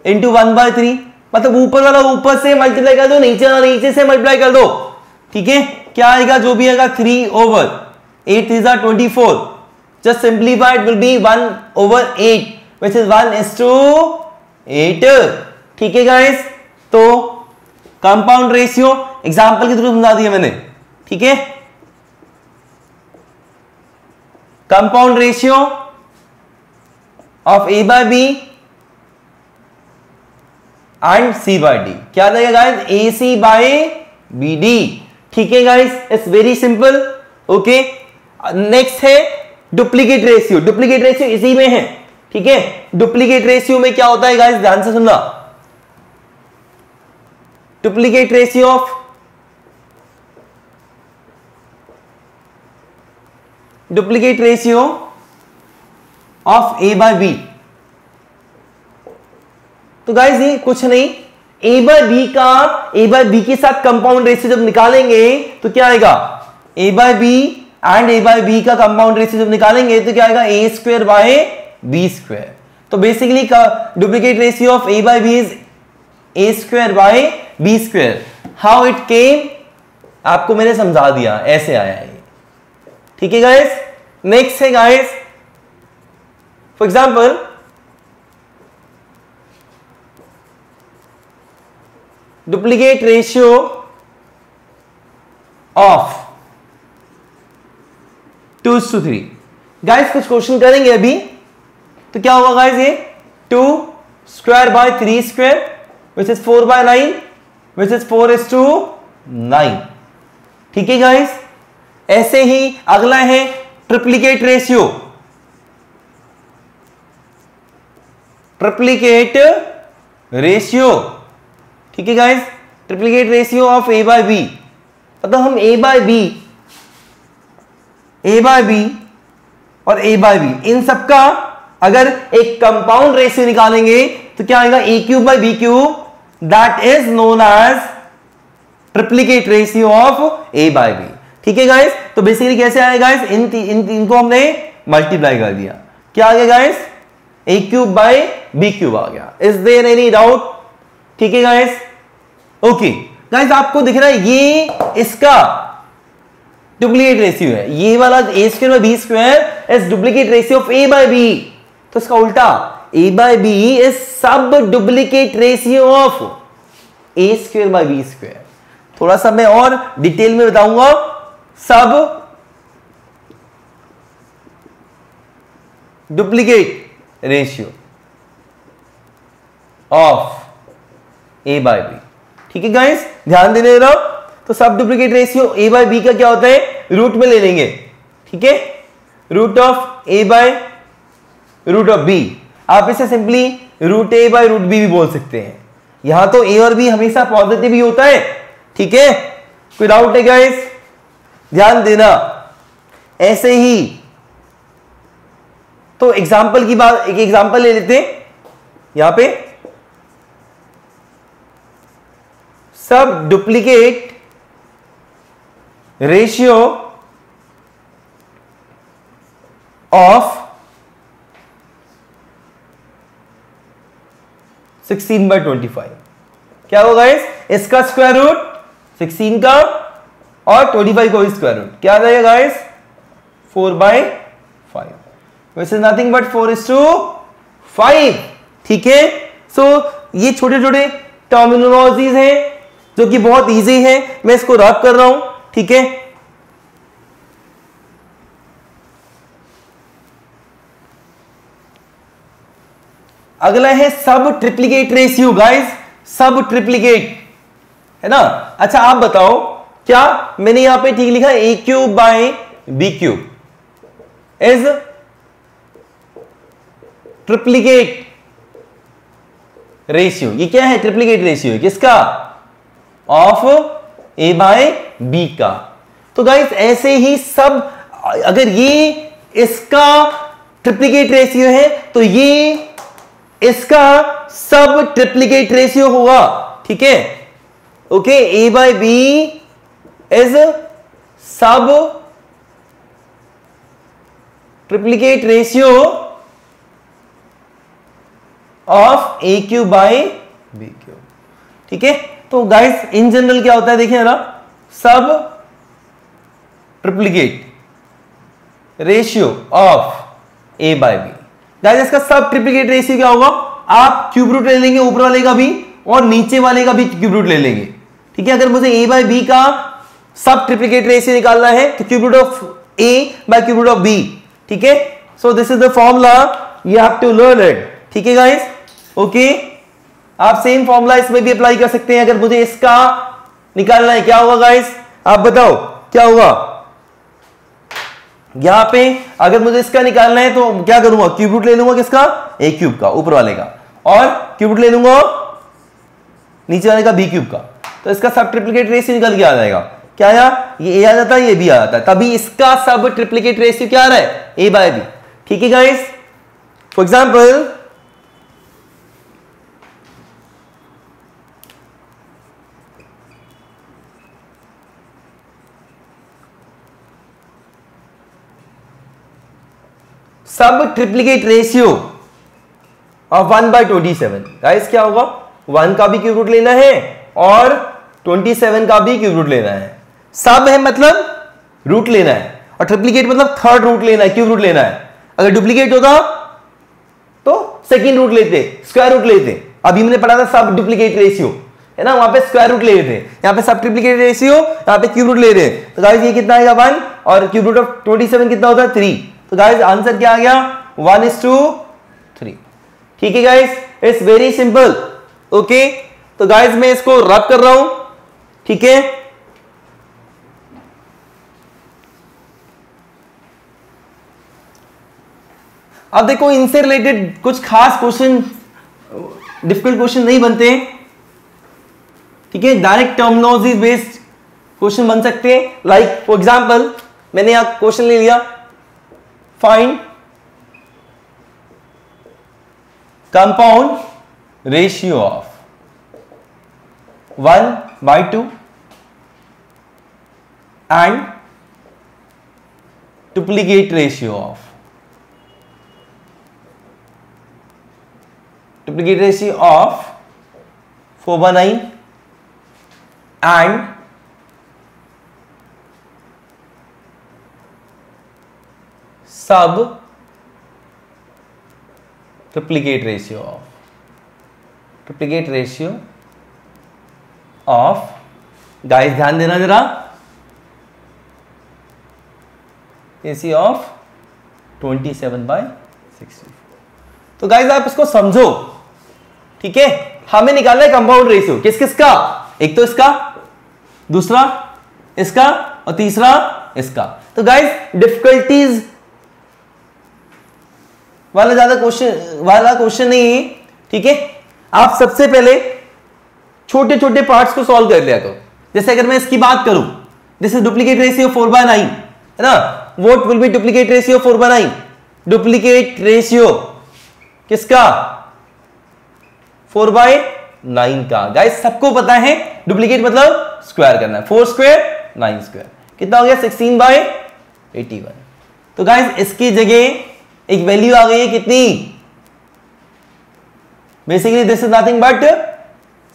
इंटू 1/3, मतलब ऊपर वाला ऊपर से मल्टीप्लाई कर दो, नीचे वाला नीचे से मल्टीप्लाई कर दो। ठीक है, क्या आएगा? जो भी आएगा 3/8 3 24, just simplify it will be 1/8 which is 1:8। ठीक है गाइस, तो कंपाउंड रेशियो एग्जांपल के थ्रू समझा दिया मैंने। ठीक है, compound ratio of A/B and C/D क्या आ जाएगा गाइस? AC/BD। ठीक है guys, it's very simple. Okay, next है डुप्लीकेट रेशियो। डुप्लीकेट रेशियो इसी में है। ठीक है, डुप्लीकेट रेशियो में क्या होता है गाइस, ध्यान से सुनना। डुप्लीकेट रेशियो ऑफ A/B तो गाइस ये कुछ नहीं, a बाय बी के साथ कंपाउंड रेशियो जब निकालेंगे तो क्या आएगा, a by B and a by B का कंपाउंड रेशियो जब निकालेंगे तो क्या आएगा, a square by B square. तो basically duplicate ratio of a by B is a square by B square. How it came, आपको मैंने समझा दिया, ऐसे आया है। ठीक है गाइस, नेक्स्ट है guys, for example duplicate ratio of 2:3। Guys कुछ क्वेश्चन करेंगे अभी, तो क्या होगा गाइस, ये 2 square by 3 square which is 4 by 9 which is 4:9। ठीक है गाइस, ऐसे ही अगला है ट्रिप्लीकेट रेशियो, ठीक है guys, triplicate ratio of a by b. मतलब हम a बाय बी और a बाय बी इन सबका अगर एक कंपाउंड रेशियो निकालेंगे तो क्या आएगा, a cube by B cube, that is known as triplicate ratio of a by b. ठीक है गाइस, तो बेसिकली कैसे आएगा गाइस, इनको हमने मल्टीप्लाई कर दिया, क्या आ गया guys, a cube by B cube आ गया। Is there any doubt? ठीक है गाइस, ओके गाइस, आपको दिख रहा है ये इसका डुप्लीकेट रेशियो है, ये वाला a square by B square is duplicate ratio of a by b. तो इसका उल्टा, a by B is sub duplicate ratio of a square by B square. थोड़ा सा मैं और डिटेल में बताऊंगा, sub duplicate ratio of a by b. ठीक है गाइस, ध्यान देने रहो। तो sub duplicate ratio a by B का क्या होता है, रूट में ले लेंगे। ठीक है, root of a by root of b, आप इसे simply root a by root b भी बोल सकते हैं। यहां तो a और b हमेशा पॉजिटिव ही होता है। ठीक है, कोई डाउट है गाइस? ध्यान देना। ऐसे ही तो एग्जाम्पल की बात, एक एग्जाम्पल ले लेते हैं यहां पे, सब डुप्लीकेट रेशियो ऑफ 16/25। क्या होगा गाइस, इसका स्क्वायर रूट 16 का और 25 का स्क्वायर रूट, क्या आ जाएगा guys, 4/5, which is nothing but 4:5। ठीक है, सो ये छोटे छोटे टर्मिनोलॉजीज हैं जो कि बहुत इजी है, मैं इसको रब कर रहा हूं। ठीक है, अगला है सब ट्रिप्लीकेट रेशियो गाइस, सब ट्रिप्लीकेट है ना। अच्छा आप बताओ, क्या मैंने यहां पे ठीक लिखा a cube by B cube is triplicate ratio. ये क्या है, ट्रिप्लीकेट रेशियो किसका, ऑफ a बाय बी का। तो गाइस ऐसे ही सब, अगर ये इसका ट्रिप्लीकेट रेशियो है तो ये इसका सब ट्रिप्लीकेट रेशियो होगा। ठीक है, okay, a by B is sub triplicate ratio of a cube by B cube. ठीक है, तो गाइस इन जनरल क्या होता है, देखिए ना, sub triplicate ratio of a by b. Guys इसका सब ट्रिप्लीकेट रेशियो क्या होगा, आप क्यूब रूट ले लेंगे, ऊपर वाले का भी और नीचे वाले का भी क्यूब रूट ले लेंगे। ठीक है, अगर मुझे a बाय बी का सब ट्रिप्लीकेट रेशियो निकालना है तो cube root of a by cube root of b। ठीक है, so this is the formula, you have to learn it. ठीक है गाइस, ओके, आप सेम फॉर्मूला इसमें भी अप्लाई कर सकते हैं। अगर मुझे इसका निकालना है, क्या होगा गाइस, आप बताओ क्या होगा। यहां पे अगर मुझे इसका निकालना है तो क्या करूंगा, क्यूब रूट ले लूंगा किसका, a क्यूब का, ऊपर वाले का, और क्यूब रूट ले लूंगा नीचे वाले का, b क्यूब का। तो इसका सब ट्रिप्लीकेट रेशियो निकल के आ जाएगा। क्या आया, ये a आ जाता है, ये b आ जाता है, तभी इसका सब ट्रिप्लीकेट रेशियो क्या आ रहा है, a बाय b। ठीक है guys, for example sub triplicate ratio of 1/27। Guys क्या होगा, 1 का भी क्यूब रूट लेना है और 27 का भी क्यूब रूट लेना है। सब है मतलब रूट लेना है और ट्रिप्लीकेट मतलब थर्ड रूट लेना है, क्यूब रूट लेना है। अगर डुप्लीकेट होता तो सेकंड रूट लेते, स्क्वायर रूट लेते। अभी हमने पढ़ा था सब डुप्लीकेट रेशियो, है ना, वहां पे स्क्वायर रूट ले रहे थे, यहाँ पे सब ट्रिप्लीकेट रेशियो, यहाँ पे क्यूब रूट ले रहे हैं। तो गाइस ये कितना आएगा 1 और क्यूब रूट ऑफ 27 कितना होता है 3। तो गाइस आंसर क्या आ गया 1:3। ठीक है guys, it's very simple. Okay, तो गाइस मैं इसको रब कर रहा हूं, ठीक है। अब देखो इनसे रिलेटेड कुछ खास क्वेश्चन, डिफिकल्ट क्वेश्चन नहीं बनते, ठीक है, डायरेक्ट टर्मिनोलॉजी बेस्ड क्वेश्चन बन सकते हैं। लाइक फॉर एग्जांपल मैंने यहां क्वेश्चन ले लिया, find compound ratio of 1/2 and duplicate ratio of 4/9 and sub triplicate ratio of guys ध्यान देना जरा, रेशियो ऑफ 27/64। तो गाइस आप इसको समझो, ठीक है। हमें निकालना है कंपाउंड रेशियो किस किस का, एक तो इसका, दूसरा इसका और तीसरा इसका। तो गाइस डिफिकल्टीज वाला ज्यादा क्वेश्चन नहीं है, ठीक है। आप सबसे पहले छोटे छोटे पार्ट्स को सॉल्व कर लिया करो। जैसे अगर मैं इसकी बात करूं, दिस इज डुप्लीकेट रेशियो 4/9, है ना। What will be duplicate ratio 4/9? Duplicate ratio किसका, 4/9 का। गाइस सबको पता है डुप्लीकेट मतलब स्क्वायर करना है, 4 स्क्वायर 9 स्क्वायर, कितना हो गया 16/81। तो गाइस इसकी जगह एक वैल्यू आ गई है कितनी, basically this is nothing but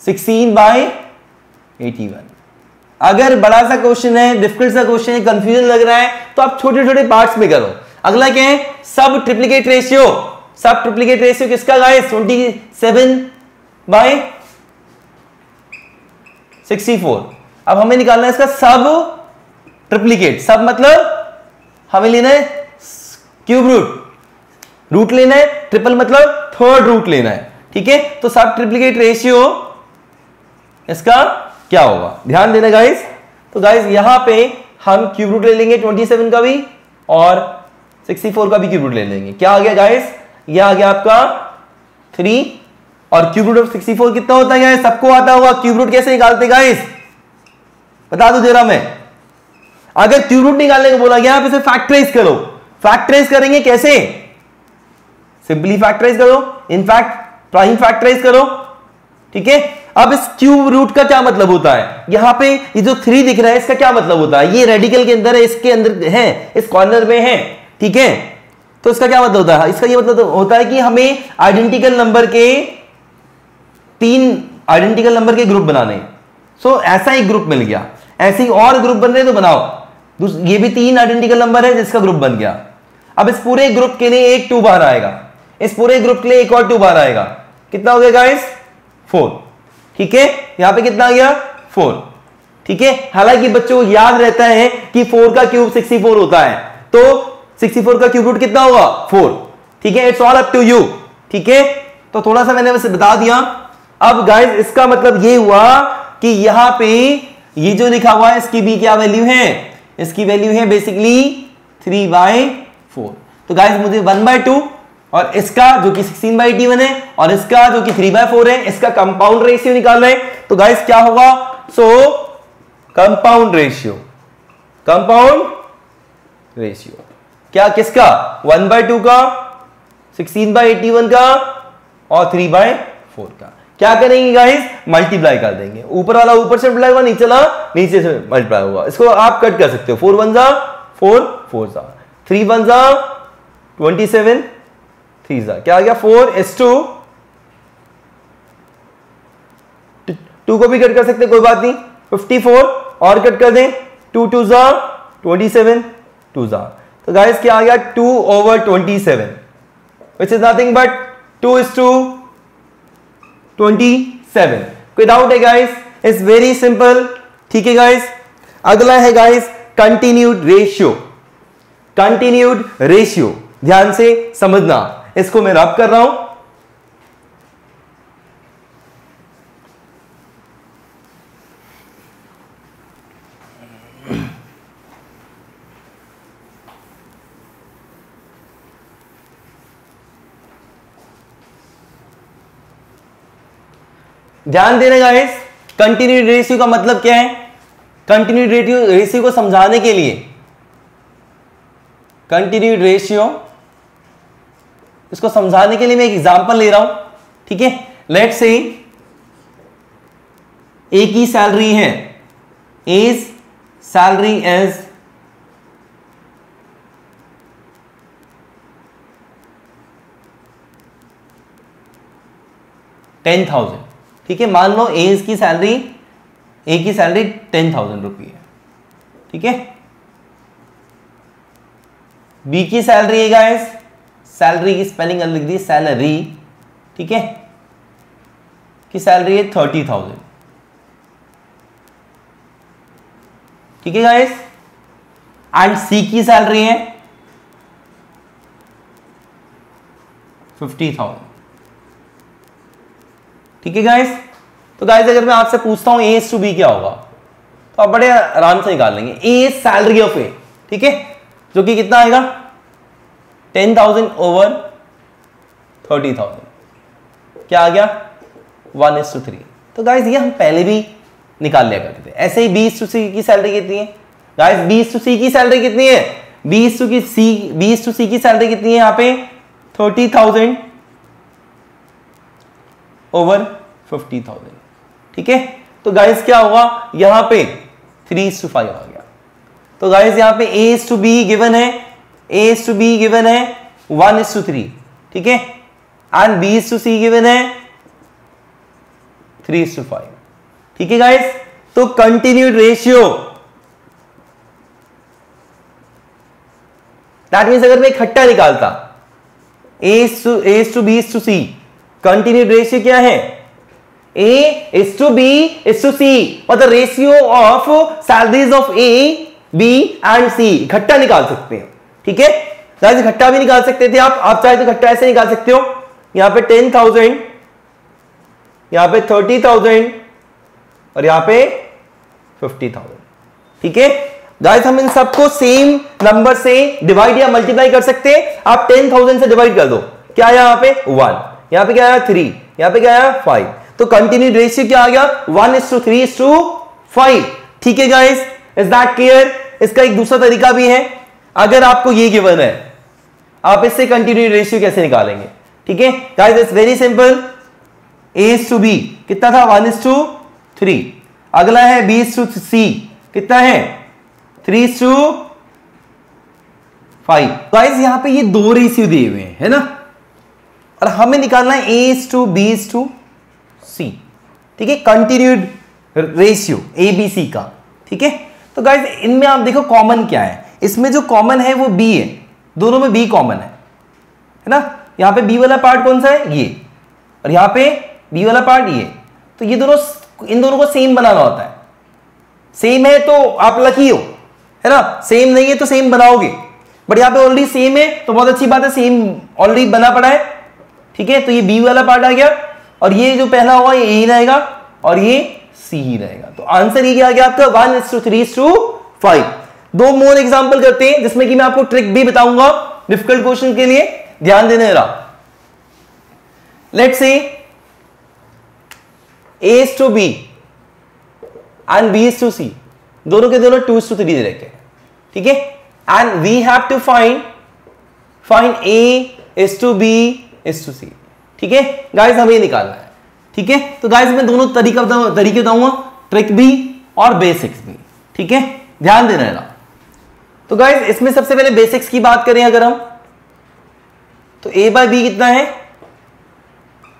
16/81। अगर बड़ा सा क्वेश्चन है, डिफिकल्ट सा क्वेश्चन है, कंफ्यूजन लग रहा है, तो आप छोटे छोटे पार्ट्स में करो। अगला क्या है, सब ट्रिप्लीकेट रेशियो। सब ट्रिप्लीकेट रेशियो किसका गाइस, 27/64। अब हमें निकालना है इसका सब ट्रिप्लीकेट। सब मतलब हमें लेना है क्यूब रूट लेना है, ट्रिपल मतलब थर्ड रूट लेना है, ठीक है। तो सब ट्रिप्लीकेट रेशियो इसका क्या होगा, ध्यान देना गाइस। तो गाइस यहां पे हम क्यूब रूट ले लेंगे 27 का भी और 64 का भी क्यूब रूट ले लेंगे। क्या आ गया गाइस, यह आ गया आपका 3 और क्यूब रूट ऑफ 64 कितना होता है गाइस, सबको आता होगा। क्यूब रूट कैसे निकालते गाइस, बता दो जरा मैं। अगर क्यूब रूट निकालने को बोला गया, आप इसे फैक्टराइज करो। फैक्टराइज करेंगे कैसे, सिंपली फैक्टराइज करो, इनफैक्ट प्राइम फैक्टराइज करो, ठीक है। अब इस क्यूब रूट का क्या मतलब होता है, यहां पे ये जो 3 दिख रहा है इसका क्या मतलब होता है, ये रेडिकल के अंदर है, इसके अंदर है, इस कॉर्नर में है, ठीक है। तो इसका क्या मतलब होता है, इसका ये मतलब होता है कि हमें आइडेंटिकल नंबर के 3 आइडेंटिकल नंबर के ग्रुप बनाने। सो ऐसा एक ग्रुप मिल गया, ऐसे ही और ग्रुप बन रहे तो बनाओ। ये भी 3 आइडेंटिकल नंबर है जिसका ग्रुप बन गया। अब इस पूरे ग्रुप के लिए एक 2 बार आएगा, इस पूरे ग्रुप के लिए एक और 2 बार आएगा। कितना हो गया गाइस, 4, ठीक है। यहां पे कितना आ गया 4, ठीक है। हालांकि बच्चों को याद रहता है कि 4 का क्यूब 64 होता है, तो 64 का क्यूब रूट कितना होगा 4, ठीक है। It's all up to you, ठीक है। तो थोड़ा सा मैंने वैसे बता दिया। अब गाइस इसका मतलब ये हुआ कि यहां पे ये जो लिखा हुआ है इसकी भी क्या वैल्यू है, इसकी वैल्यू है बेसिकली 3/4। तो गाइस मुझे 1/2 और इसका जो कि 16/81 है और इसका जो कि 3/4 है, इसका कंपाउंड रेशियो निकालना है। तो गाइस क्या होगा, सो कंपाउंड रेशियो क्या किसका, 1/2 का, 16/81 का और 3/4 का। क्या करेंगे गाइस, मल्टीप्लाई कर देंगे। ऊपर वाला ऊपर से मल्टीप्लाई होगा, नीचे वाला नीचे से मल्टीप्लाई होगा। इसको आप कट कर सकते हो, 4 1 जा 4 4 जा 3 1 जा 27 3 क्या आ गया 4:2, 2 को भी कट कर सकते कोई बात नहीं, 54 और कट कर दें, 2 2 27 2 तो गाइस क्या आ गया 2/27 which is nothing but 2:27। कोई डाउट है गाइस? It's very simple. ठीक है गाइस, अगला है guys continued ratio. Continued ratio ध्यान से समझना, इसको मैं रब कर रहा हूं। ध्यान देना गाइस, कंटिन्यूड रेशियो का मतलब क्या है? कंटिन्यूड रेशियो को समझाने के लिए, कंटिन्यूड रेशियो इसको समझाने के लिए मैं एक एग्जांपल ले रहा हूं। ठीक है, लेट्स से ए की सैलरी है, एज सैलरी एज $10,000। ठीक है, मान लो एज की सैलरी, ए की सैलरी 10,000 रुपये है। ठीक है, बी की सैलरी है गाइस, सैलरी की स्पेलिंग अलग लिख दी, सैलरी। ठीक है, की सैलरी है 30,000। ठीक है गाइस, एंड सी की सैलरी है 50,000। ठीक है गाइस, तो गाइस अगर मैं आपसे पूछता हूं एज टू बी क्या होगा, तो आप बड़े आराम से निकाल लेंगे। एज सैलरी ऑफ ए, ठीक है, जो कि कितना आएगा 10,000/30,000, क्या आ गया 1:3। तो गाइस ये हम पहले भी निकाल लिया करते थे। ऐसे ही B/C की सैलरी कितनी है गाइस? B/C की सैलरी कितनी है? B/C की सैलरी कितनी है यहाँ पे 30,000/50,000। ठीक है, तो गाइस क्या होगा यहां पे 3:5 आ गया। तो गाइस यहां पे A to B गिवन है, A to B गिवन है 1:3। ठीक है, and B to C given है 3:5। ठीक है गाइस, तो कंटिन्यूड रेशियो, दैट मीन्स अगर मैं इकट्ठा निकालता A to B to C, continued ratio क्या है? A to B to C, मतलब ratio of salaries of A, B and C इकट्ठा निकाल सकते हैं। ठीक है गाइस, इकट्ठा भी निकाल सकते थे आप चाहे तो इकट्ठा ऐसे निकाल सकते हो। यहां पे 10,000, यहां पे 30,000 और यहां पे 50,000। ठीक है गाइस, हम इन सबको सेम नंबर से डिवाइड या मल्टीप्लाई कर सकते हैं। आप 10,000 से डिवाइड कर दो, क्या आया यहाँ पे 1, यहां पे क्या आया 3, यहां पे क्या आया 5। तो कंटिन्यूड रेशियो क्या आ गया 1:3:5। ठीक है गाइस, इज दैट क्लियर? इसका एक दूसरा तरीका भी है, अगर आपको ये गिवन है, आप इससे कंटिन्यूड रेशियो कैसे निकालेंगे? ठीक है guys, it's very simple. A to B कितना था 1:3। अगला है B to C कितना है 3:5। गाइस यहां पे ये दो रेशियो दिए हुए हैं, है ना, और हमें निकालना है A to B to C। ठीक है, कंटिन्यूड रेशियो ABC का। ठीक है, तो गाइस इनमें आप देखो कॉमन क्या है, इसमें जो कॉमन है वो B है, दोनों में B कॉमन है ना। यहां पे B वाला पार्ट कौन सा है? ये, और यहां पे B वाला पार्ट ये। तो ये दोनों, इन दोनों को सेम बनाना होता है। सेम है तो आप लकी हो, है ना, सेम नहीं है तो सेम बनाओगे, बट यहां पे ऑलरेडी सेम है तो बहुत अच्छी बात है, सेम ऑलरेडी बना पड़ा है। ठीक है, तो ये B वाला पार्ट आ गया, और ये जो पहला होगा ये A ही रहेगा और ये C ही रहेगा। तो आंसर ये क्या आ गया आपका 1:3:5। दो मोर एग्जांपल करते हैं जिसमें कि मैं आपको ट्रिक भी बताऊंगा डिफिकल्ट क्वेश्चन के लिए, ध्यान देने जरा। Let's say A to B and B to C, दोनों के दोनों 2:3 दे रखे हैं। ठीक है, and we have to find A to B to C। ठीक है गाइस, हमें निकालना है। ठीक है, तो गाइस मैं दोनों तरीके बताऊंगा, ट्रिक भी और बेसिक्स भी। ठीक है, ध्यान देना है ना। तो गाइस इसमें सबसे पहले बेसिक्स की बात करें अगर हम, तो a बाय बी कितना है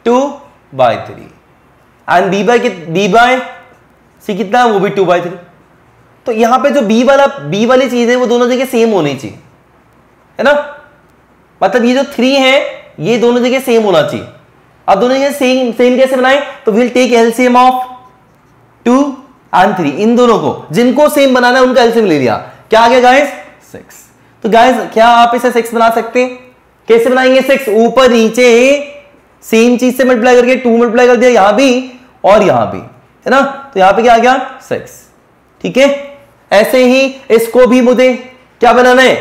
2/3 एंड b बाय सी कितना है वो भी 2/3। तो यहां पे जो b वाली चीज है वो दोनों जगह सेम होनी चाहिए, है ना। मतलब ये जो 3 है ये दोनों जगह सेम होना चाहिए। अब दोनों जगह सेम कैसे बनाए, तो will take LCM of 2 and 3, इन दोनों को जिनको सेम बनाना है उनका एलसीएम ले लिया। क्या आ गया गाइस 6। तो गाइस क्या आप इसे 6 बना सकते हैं? कैसे बनाएंगे 6? ऊपर नीचे सेम चीज से मल्टीप्लाई करके 2 मल्टीप्लाई कर दिया यहां भी और यहां भी, है ना। तो यहां पे क्या आ गया 6, ठीक है। ऐसे ही इसको भी मुझे क्या बनाना है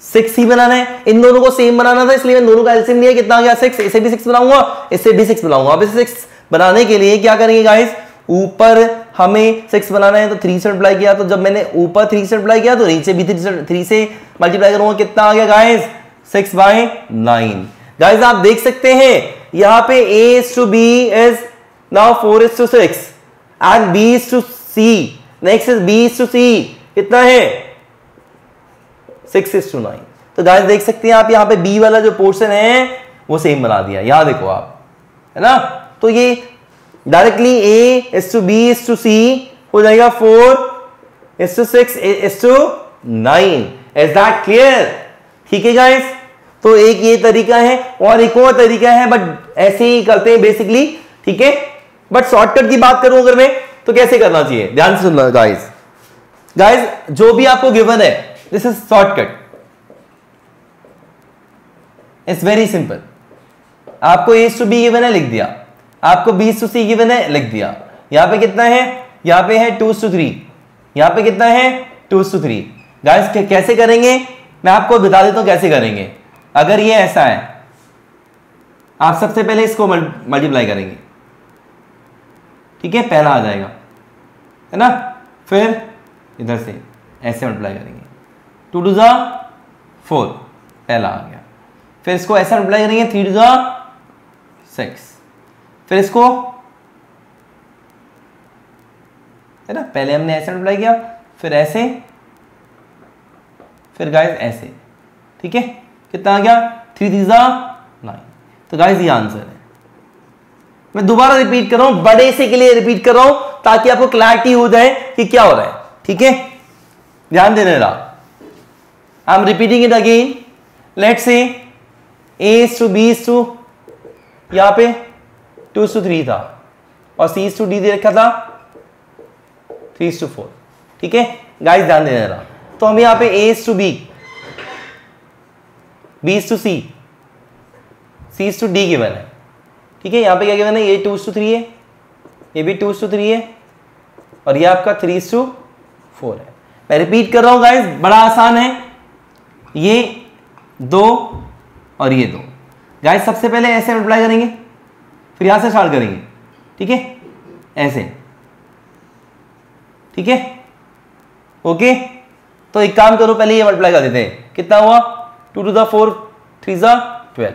6 ही बनाना है। इन दोनों को सेम बनाना था इसलिए मैंने दोनों का एलसीएम लिया, कितना आ गया 6। इसे भी 6 बनाऊंगा, इसे भी 6 बनाऊंगा। अब इसे 6 बनाने के लिए क्या करेंगे गाइस, ऊपर हमें 6 बनाना है तो 3 से मल्टीप्लाई किया, तो जब मैंने ऊपर 3 से मल्टीप्लाई किया तो नीचे भी 3 से मल्टीप्लाई करूंगा, कितना आ गया गाइस 6/9। गाइस आप देख सकते हैं यहां पे a/b is now 4:6 and b/c next is b/c कितना है 6:9। तो गाइस देख सकते हैं आप यहां पे b वाला जो पोर्शन है वो सेम बना दिया, यहां देखो आप, है ना। तो ये डायरेक्टली a/b/c हो जाएगा 4:6:9। Is that clear? ठीक है गाइस। तो एक ये तरीका है और एक और तरीका है, बट ऐसे ही करते हैं बेसिकली, ठीक है। बट शॉर्टकट की बात करूं अगर मैं तो कैसे करना चाहिए, ध्यान से सुनना गाइस। जो भी आपको गिवन है this is shortcut, it's very simple. आपको a/b गिवन है लिख दिया, आपको b/c गिवन है लिख दिया। यहां पे कितना है, यहां पे है 2:3, यहां पे कितना है 2:3। गाइस कैसे करेंगे मैं आपको बता देता हूं कैसे करेंगे। अगर ये ऐसा है आप सबसे पहले इसको मल्टीप्लाई करेंगे, ठीक है, पहला आ जाएगा, है ना। फिर इधर से ऐसे मल्टीप्लाई करेंगे, 2 2 4 पहला आ गया। फिर इसको ऐसा मल्टीप्लाई करेंगे 3 2 6, फिर इसको, है ना, पहले हमने ऐसे मल्टीप्लाई किया फिर ऐसे, फिर गाइस ऐसे, ठीक है। कितना आ गया 3 3 9। तो गाइस ये आंसर है। मैं दोबारा रिपीट कर रहा हूं, बड़े से के लिए रिपीट कर रहा हूं ताकि आपको क्लैरिटी हो जाए कि क्या हो रहा है, ठीक है। ध्यान देने रहा, I am repeating it again. Let's say a/b/, यहां पे 2:3 था और c/d दे रखा था 3:4, ठीक है गाइस, ध्यान देने रहा। तो हम यहां पे a/b, b/c, c/d गिवन है, ठीक है। यहां पे क्या गिवन है, ये 2:3 है, ये भी 2:3 है और ये आपका 3:4 है। मैं रिपीट कर रहा हूं गाइस, बड़ा आसान है, ये 2 और ये 2। गाइस सबसे पहले ऐसे मल्टीप्लाई करेंगे, फिर यहां से स्टार्ट करेंगे, ठीक है, ऐसे, ठीक है, ओके। तो एक काम करो, पहले ये मल्टीप्लाई कर देते हैं, कितना हुआ 2 2 4 3 12।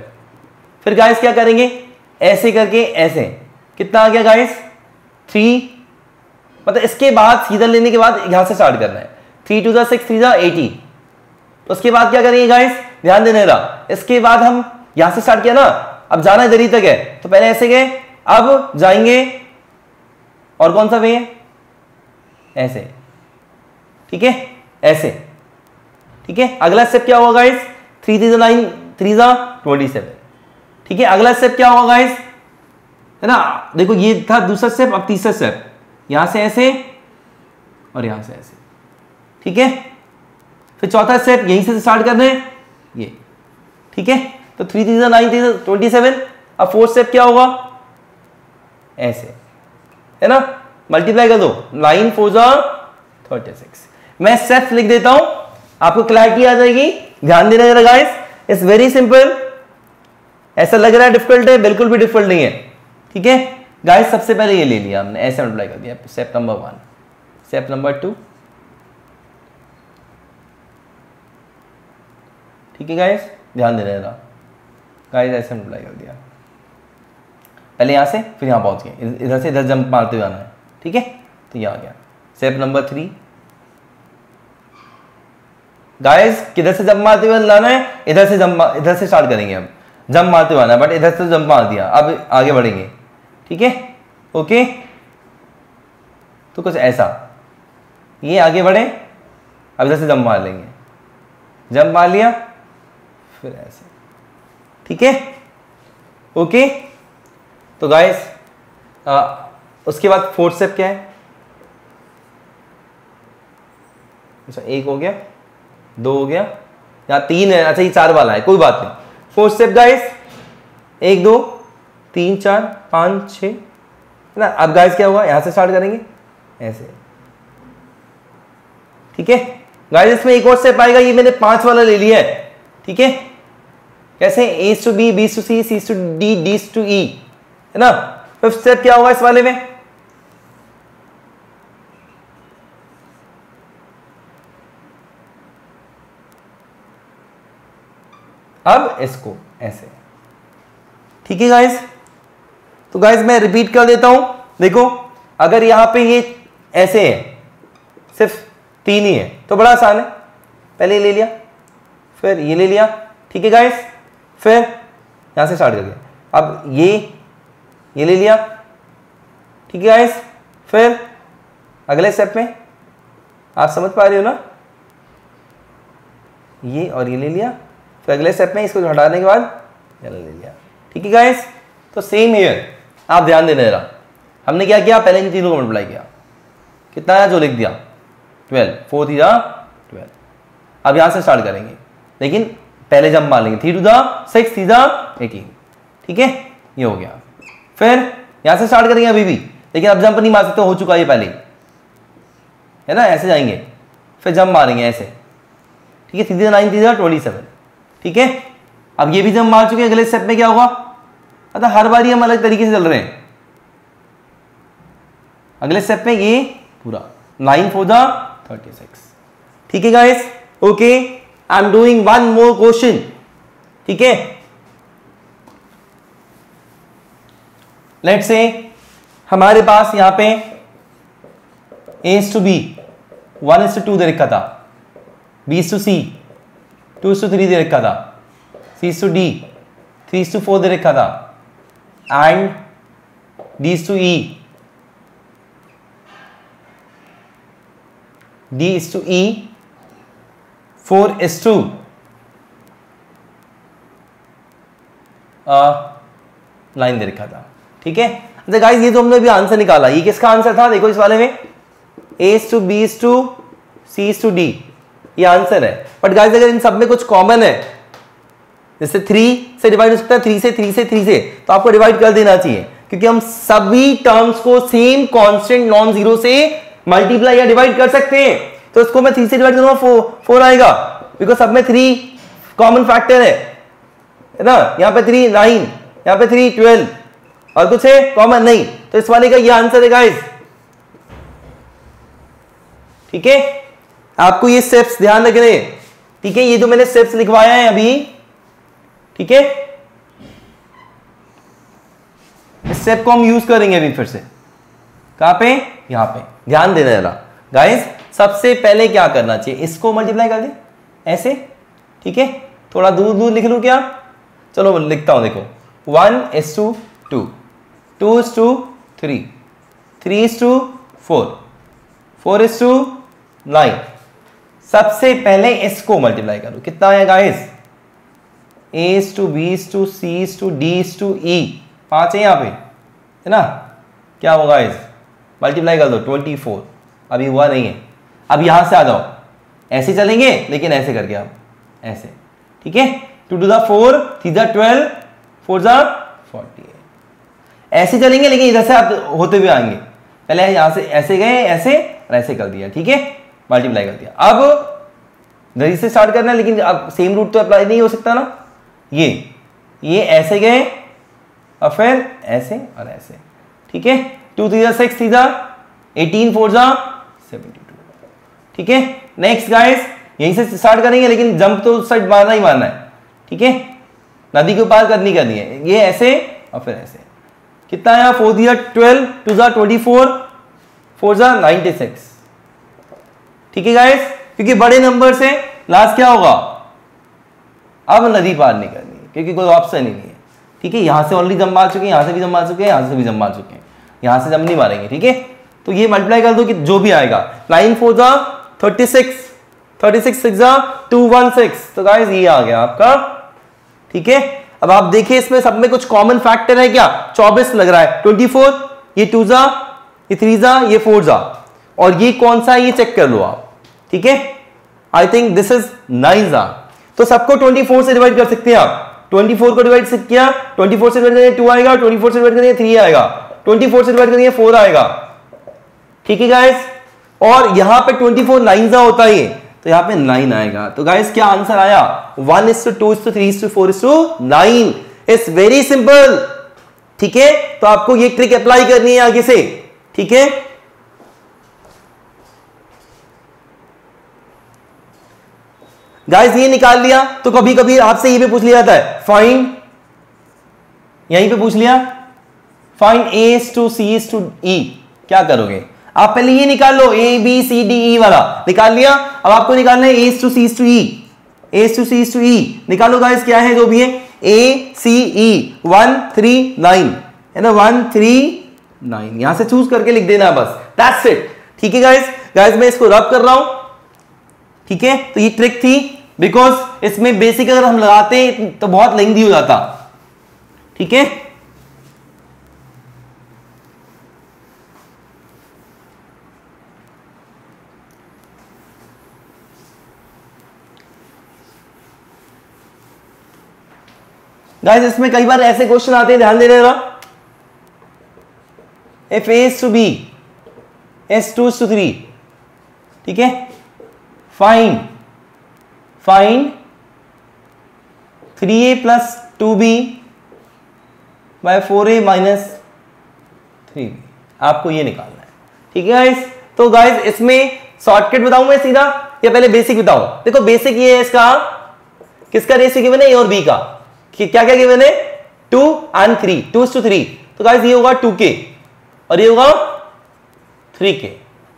फिर गाइस क्या करेंगे, ऐसे करके ऐसे, कितना आ गया गाइस 3, मतलब इसके बाद सीधा लेने के बाद यहां से स्टार्ट करना है, 3 2 6 3 18। तो उसके बाद क्या करेंगे गाइस, ध्यान देने रहा, इसके बाद हम यहां से स्टार्ट किया ना, अब जाना इधर ही तक है, तो पहले ऐसे गए, अब जाएंगे और कौन सा वे है, ऐसे, ठीक है, ऐसे, ठीक है। अगला स्टेप क्या होगा गाइस, 3 3 9 3 27, ठीक है। अगला स्टेप क्या होगा गाइस, है ना, देखो ये था दूसरा स्टेप, अब तीसरा स्टेप, यहां से ऐसे और यहां से ऐसे, ठीक है। फिर चौथा स्टेप यहीं से स्टार्ट करना है, ये, ठीक है। तो 3 3 9 3 27। अब फोर्थ स्टेप क्या होगा, ऐसे, है ना, मल्टीप्लाई कर दो, 9 4 36। मैं स्टेप्स लिख देता हूं, आपको क्लैरिटी आ जाएगी। ध्यान देना जरा गाइस, इट्स वेरी सिंपल। ऐसा लग रहा है डिफिकल्ट है, बिल्कुल भी डिफिकल्ट नहीं है, ठीक है गाइस। सबसे पहले ये ले लिया हमने, ऐसे मल्टीप्लाई कर दिया, स्टेप नंबर 1, स्टेप नंबर 2, ठीक है गाइस, ध्यान देना जरा गाइस, ऐसे मल्टीप्लाई कर दिया, पहले यहां से फिर यहां पहुंच गए, इधर से इधर जंप मारते हुए आना है, ठीक है। तो ये आ गया स्टेप नंबर 3। गाइस किधर से जंप मारते हुए लाना है, इधर से स्टार्ट करेंगे हम। जंप मारते हुए आना, बट इधर से जंप मार दिया, अब आगे बढ़ेंगे, ठीक है, ओके। तो कुछ ऐसा, ये आगे बढ़े, अब इधर से जंप मार लेंगे, जंप मार लिया, फिर ऐसे, ठीक है, ओके। तो गाइस उसके बाद फोर्थ स्टेप क्या है? अच्छा, एक हो गया, दो हो गया, यहाँ तीन है, अच्छा ये चार वाला है, कोई बात नहीं। फोर्थ स्टेप गाइस, 1 2 3 4 5 6 है ना। अब गाइस क्या हुआ, यहां से स्टार्ट करेंगे ऐसे, ठीक है गाइस। इसमें एक और स्टेप आएगा, ये मैंने 5 वाला ले लिया है, ठीक है। कैसे? A to B, B to C, C to D, D to E, है ना। फिफ्थ स्टेप क्या होगा इस वाले में? अब इसको ऐसे, ठीक है गाइस। तो गाइस मैं रिपीट कर देता हूं, देखो अगर यहां पे ये ऐसे है, सिर्फ 3 ही है तो बड़ा आसान है, पहले ये ले लिया, फिर ये ले लिया, ठीक है गाइस। फिर यहां से स्टार्ट करके अब ये ले लिया, ठीक है गाइस। फिर अगले स्टेप में आप समझ पा रहे हो ना, ये और ये ले लिया, फिर अगले स्टेप में इसको हटाने के बाद ये ले लिया, ठीक है गाइस। तो सेम हियर, आप ध्यान देना जरा, हमने क्या किया, पहले इन तीनों को मल्टीप्लाई किया, कितना आया जो लिख दिया 12, 4 3 12। अब यहां से स्टार्ट करेंगे, लेकिन पहले जंप मार लेंगे, 3 2 6 3 18, ठीक है, ये हो गया। फिर यहां से स्टार्ट करेंगे अभी भी, लेकिन अब जंप नहीं मार सकते, हो चुका ये पहले, है ना। ऐसे जाएंगे, फिर जंप मारेंगे ऐसे, ठीक है, 3 9 3 27, ठीक है। अब ये भी जंप मार चुके हैं, अगले स्टेप में क्या होगा, अतः हर बार हम अलग तरीके से चल रहे हैं। अगले स्टेप में ये पूरा 9 4 36, ठीक है guys, okay. I am doing one more question, ठीक है। लेट्स से हमारे पास यहां पे A to B 1 to 2 दे रखा था, B to C 2 to 3 दे रखा था, C to D 3 to 4 दे रखा था, and D to E D to E 4 to 9 दे रखा था, ठीक है। अच्छा गाइस ये तो हमने अभी आंसर निकाला, ये किसका आंसर था, देखो इस वाले में A to B to C to D, ये आंसर है। बट गाइस अगर इन सब में कुछ कॉमन है, जैसे 3 से डिवाइड हो सकता है, 3 से 3 से 3 से, तो आपको डिवाइड कर देना चाहिए, क्योंकि हम सभी टर्म्स को सेम कांस्टेंट नॉन जीरो से मल्टीप्लाई या डिवाइड कर सकते हैं। तो इसको मैं 3 से डिवाइड करूंगा 4 आएगा, बिकॉज सब में 3 कॉमन फैक्टर है ना। यहां पे 3 9, यहां पे 3 12, और कुछ है कॉमन नहीं, तो इस वाले का ये आंसर है गाइस, ठीक है। आपको ये स्टेप्स ध्यान रखने, ठीक है, ये जो मैंने स्टेप्स लिखवाया है अभी, ठीक है, इस स्टेप को हम यूज करेंगे अभी फिर से, कहां पे, यहां पे ध्यान देना जरा गाइस। सबसे पहले क्या करना चाहिए, इसको मल्टीप्लाई कर दे ऐसे, ठीक है, थोड़ा दूर दूर लिख लूं क्या, चलो लिखता हूं, देखो 1 is to 2, 2 is to 3, 3 is to 4, 4 is to 9। सबसे पहले इसको मल्टीप्लाई करो, कितना है guys, A is to B is to C is to D is to E, 5 है यहाँ पे, है ना। क्या होगा इस, मल्टीप्लाई कर दो 24, अभी हुआ नहीं है। अब यहां से आ जाओ, ऐसे चलेंगे, लेकिन ऐसे करके आप ऐसे, ठीक है, 2 to the 4 3 the 12 4 the 48, ऐसे चलेंगे, लेकिन इधर से आप होते हुए आएंगे, पहले यहां से ऐसे गए, ऐसे और ऐसे कर दिया, ठीक है, मल्टीप्लाई कर दिया। अब इधर से स्टार्ट करना है, लेकिन अब सेम रूट तो अप्लाई नहीं हो सकता ना, ये ऐसे गए और फिर ऐसे और ऐसे, ठीक है, 2 3 6 3 18 4 72, ठीक है। नेक्स्ट गाइस यहीं से स्टार्ट करेंगे, लेकिन जंप तो उस साइड मारना ही मारना है, ठीक है, नदी को पार करनी है, ये ऐसे और फिर ऐसे। कितना है, 4 12 2 24 4 96, ठीक है गाइस, क्योंकि बड़े नंबर से लास्ट क्या होगा, अब नदी पार नहीं करनी है, क्योंकि कोई ऑप्शन ही नहीं है। ठीक है, यहां से ऑलरेडी जंप मार चुके हैं, यहां से भी जंप मार चुके हैं, यहां से भी जंप मार चुके हैं, यहां से जंप नहीं मारेंगे। ठीक है, तो ये मल्टीप्लाई कर दो कि जो भी आएगा 9 4 जा 36, 36 6 जा 216, तो गाइस ये आ गया आपका। ठीक है, अब आप देखिए इसमें सब में कुछ कॉमन फैक्टर है क्या? 24 लग रहा है, 24, ये 2 जा, ये 3 जा, ये 4 जा, और ये कौन सा है ये चेक कर लो आप। ठीक है, आई थिंक दिस इज 9 जा, तो सबको 24 से डिवाइड कर सकते हैं आप। 24 को डिवाइड किया, 24 से डिवाइड करेंगे 2 आएगा, 24 से डिवाइड करेंगे 3 आएगा, 24 से डिवाइड करेंगे 4 आएगा। ठीक है गाइस, और यहां पे 24 9 जा होता है, तो यहां पे 9 आएगा। तो गाइस क्या आंसर आया? 1:2:3:4:9। It's very simple. ठीक है, तो आपको ये ट्रिक अप्लाई करनी है आगे से। ठीक है, गाइस ये निकाल लिया, तो कभी कभी आपसे ये भी पूछ लिया जाता है फाइंड, यहीं पे पूछ लिया फाइंड A/C/E, क्या करोगे आप? पहले ये निकाल लो, ABCDE वाला निकाल लिया, अब आपको निकालना है A/C/E, A/C/E निकालो गाइस, क्या है जो भी है ACE 139 है ना, 139 यहां से चूज करके लिख देना बस, दैट्स इट। ठीक है गाइस, मैं इसको रब कर रहा हूं। ठीक है, तो ये ट्रिक थी, बिकॉज इसमें बेसिक अगर हम लगाते तो बहुत लेंथी हो जाता। ठीक है, गाइस इसमें कई बार ऐसे क्वेश्चन आते हैं, ध्यान देना। if A is to B, S2 is to 3, ठीक है, find 3A plus 2B by 4A minus 3B, आपको ये निकालना है। ठीक है गाइस, तो गाइस इसमें शॉर्टकट बताऊं मैं सीधा या पहले बेसिक बताऊं? देखो बेसिक ये है इसका, किसका रेशियो गिवन है? A और B का। क्या क्या गिवन है? 2 and 3, 2:3, तो गाइस ये होगा 2K और ये होगा 3K।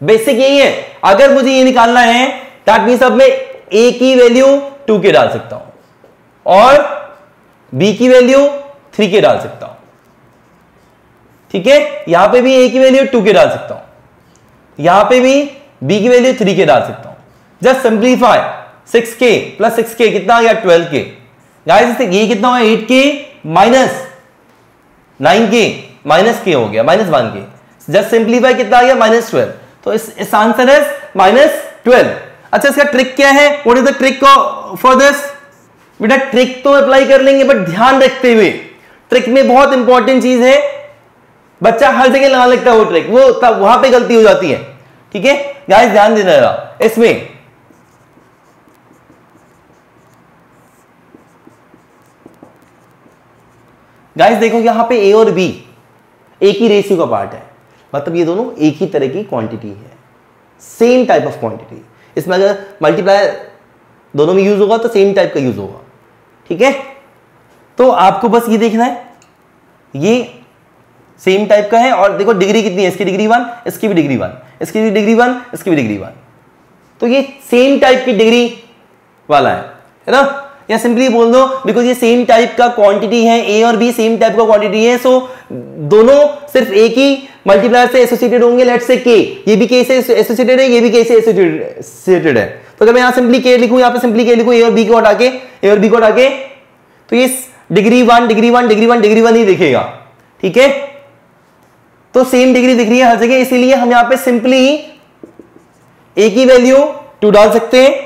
बेसिक यही है। अगर मुझे ये निकालना है दैट मींस अब मैं A की वैल्यू 2K डाल सकता हूं और B की वैल्यू 3K डाल सकता हूं। ठीक है, यहां पे भी A की वैल्यू 2K डाल सकता हूं, यहां पे भी B की वैल्यू 3K डाल सकता हूं। Just simplify, 6K plus 6K कितना आ गया? 12K। गाइस ये कितना हुआ? 8K minus 9K minus K हो गया, माइनस 1K। जस्ट सिंप्लीफाई कितना आ गया? -12। तो इस आंसर है -12। अच्छा, इसका ट्रिक क्या है? What is the trick for this? बेटा ट्रिक तो अप्लाई कर लेंगे, बट ध्यान रखते हुए, ट्रिक में बहुत इंपॉर्टेंट चीज है, बच्चा हर जगह लगा लगता है वो ट्रिक, वो तब वहां पे गलती हो जाती है। ठीक है गाइस, ध्यान देना जरा इसमें। गाइस देखो यहां पे A और B एक ही रेशियो का पार्ट है, मतलब ये दोनों एक ही तरह की क्वांटिटी है, सेम टाइप ऑफ क्वांटिटी। इसमें अगर मल्टीप्लायर दोनों में यूज होगा तो सेम टाइप का यूज होगा। ठीक है, तो आपको बस ये देखना है, ये सेम टाइप का है और देखो डिग्री कितनी है, इसकी डिग्री 1, इसकी भी डिग्री 1, इसकी भी डिग्री 1, इसकी भी डिग्री 1, तो ये सेम टाइप की डिग्री वाला है ना। या सिंपली बोल दो बिकॉज ये सेम टाइप का क्वांटिटी है, A और B सेम टाइप का क्वांटिटी है, सो दोनों सिर्फ एक ही मल्टीप्लायर से एसोसिएटेड होंगे। लेट्स से K, ये भी K से एसोसिएटेड है, ये भी K से एसोसिएटेड है। तो अगर मैं यहां सिंपली K लिखूं, यहां पे सिंपली K लिखूं, A और B को हटा के, A और B को हटा के, तो ये डिग्री 1 डिग्री 1 डिग्री 1 डिग्री 1 ही दिखेगा। ठीक है, तो सेम डिग्री दिख रही है हर जगह, इसीलिए हम यहां पे सिंपली A की वैल्यू 2 डाल सकते हैं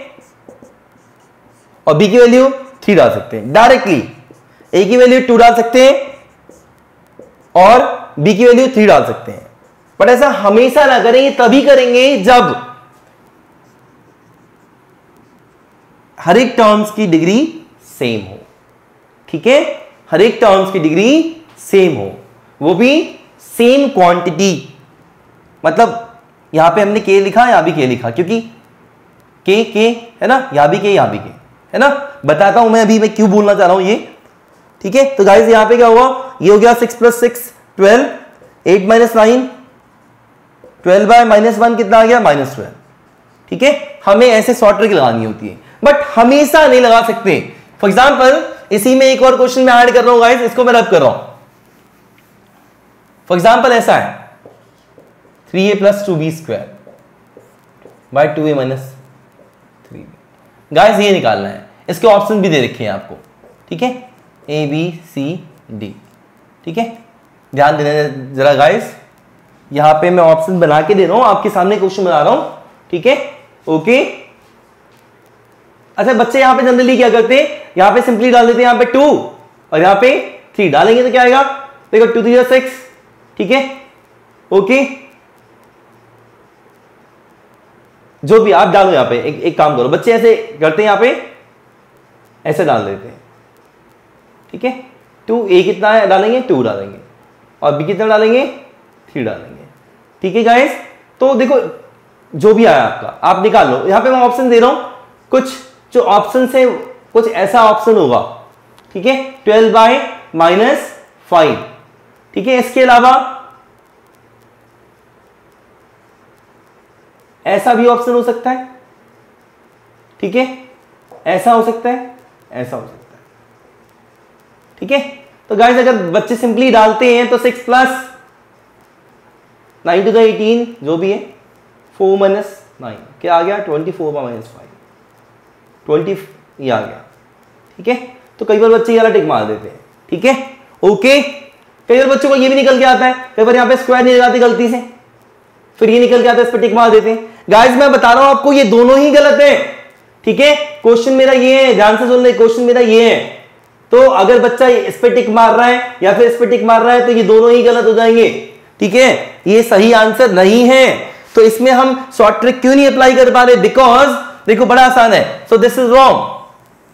और B की वैल्यू 3 डाल सकते हैं। डायरेक्टली A की वैल्यू 2 डाल सकते हैं और B की वैल्यू 3 डाल सकते हैं, बट ऐसा हमेशा ना करें, तभी करेंगे जब हर एक टर्म्स की डिग्री सेम हो। ठीक है, हर एक टर्म्स की डिग्री सेम हो, वो भी सेम क्वांटिटी। मतलब यहां पे हमने K लिखा, यहां भी K लिखा, क्योंकि K है ना, यहां भी K, यहां भी K है ना। बताता हूं मैं अभी मैं क्यों बोलना चाह रहा हूं ये। ठीक है, तो गाइस यहां पे क्या हुआ? ये हो गया 6 + 6 12, 8 - 9 12 बाय -1 कितना आ गया? -12। ठीक है, हमें ऐसे शॉर्ट ट्रिक लगानी होती है, बट हमेशा नहीं लगा सकते। फॉर एग्जाम्पल इसी में एक और क्वेश्चन मैं ऐड कर रहा हूं गाइस, इसको मैं रब कर रहा हूं। फॉर एग्जाम्पल ऐसा है 3a + 2b² bye 2a - 3b। Guys ये निकालना है, इसके ऑप्शन भी दे रखे हैं आपको, ठीक है, A B C D, ठीक है। ध्यान देना जरा गाइस, यहां पे मैं ऑप्शन बना के दे रहा हूं, आपके सामने क्वेश्चन बना रहा हूं, ठीक है, ओके। अच्छा बच्चे यहां पे जनरली क्या करते हैं, यहां पे सिंपली डाल देते हैं, यहां पे 2 और यहां पे 3 डालेंगे तो क्या आएगा, देखो 2 3 6, ठीक है, ओके। जो भी आप डालो यहां पे, एक काम करो, बच्चे ऐसे करते हैं, यहां पे ऐसे डाल देते हैं, ठीक है। 2 a कितना है डालेंगे, 2 डालेंगे, और b कितना डालेंगे, 3 डालेंगे, ठीक है गाइस। तो देखो जो भी आया आपका आप निकाल लो। यहां पे मैं ऑप्शन दे रहा हूं, कुछ जो ऑप्शन से कुछ ऐसा ऑप्शन होगा, ठीक है, 12/-5, ठीक है। इसके अलावा ऐसा भी ऑप्शन हो सकता है, ठीक है, ऐसा हो सकता है, ऐसा हो सकता है, ठीक है। तो गाइस अगर बच्चे सिंपली डालते हैं तो 6 + 9 to the 18 जो भी है, 4 - 9 क्या आ गया, 24/-5, 20 ये आ गया, ठीक है। तो कई बार बच्चे ये टिक मार देते हैं, ठीक है, ओके। कई बार बच्चों को ये भी निकल के आता है, कई बार यहां पे स्क्वायर नहीं लगाते गलती से, फिर ये निकल के आता है, इस पर टिक मार देते हैं। गाइस मैं बता रहा हूं आपको ये दोनों ही गलत है, ठीक है। क्वेश्चन मेरा ये है, ध्यान से सुन ले, क्वेश्चन मेरा ये है। तो अगर बच्चा इस पे टिक मार रहा है या फिर इस पे टिक मार रहा है तो ये दोनों ही गलत हो जाएंगे, ठीक है। ये सही आंसर नहीं है, तो इसमें हम शॉर्ट ट्रिक क्यों नहीं अप्लाई कर पा रहे, बिकॉज देखो बड़ा आसान है। So this is wrong,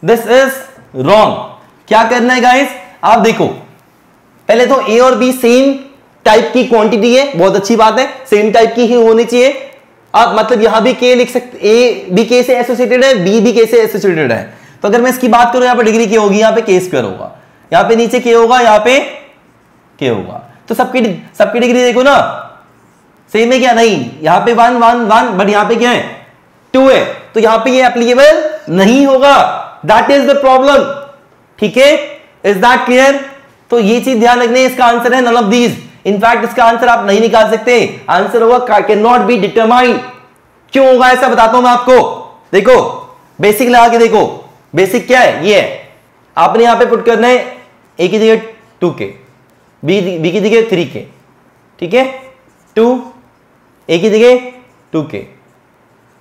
this is wrong. क्या करना है गाइस, आप देखो पहले तो ए और बी सेम टाइप की क्वांटिटी है, बहुत अच्छी बात है, सेम टाइप की ही होनी चाहिए। आप मतलब यहां भी के लिख सकते, ए बी के से एसोसिएटेड है, बी भी के से एसोसिएटेड है। तो अगर मैं इसकी बात करूं, यहां पे डिग्री के होगी, यहां पे के स्क्वायर होगा, यहां पे नीचे के होगा, यहां पे के होगा। तो सबकी डिग्री देखो ना सेम है क्या, नहीं, यहां पे 1 1 1, बट यहां पे क्या है 2 है, तो यहां पे ये एप्लीकेबल नहीं होगा, दैट इज द प्रॉब्लम, ठीक है। Is that clear. तो ये चीज ध्यान रखनी है, इसका आंसर है नन ऑफ दीज। इनफैक्ट इसका आंसर आप नहीं निकाल सकते, आंसर होगा कैन नॉट बी डिटरमाइंड। क्यों होगा ऐसा बताता हूं मैं आपको, देखो बेसिक लगा के देखो, बेसिक क्या है, ये है, आपने यहां पे पुट करना है ए की जगह 2k, बी की जगह 3k, ठीक है, 2 ए की जगह 2k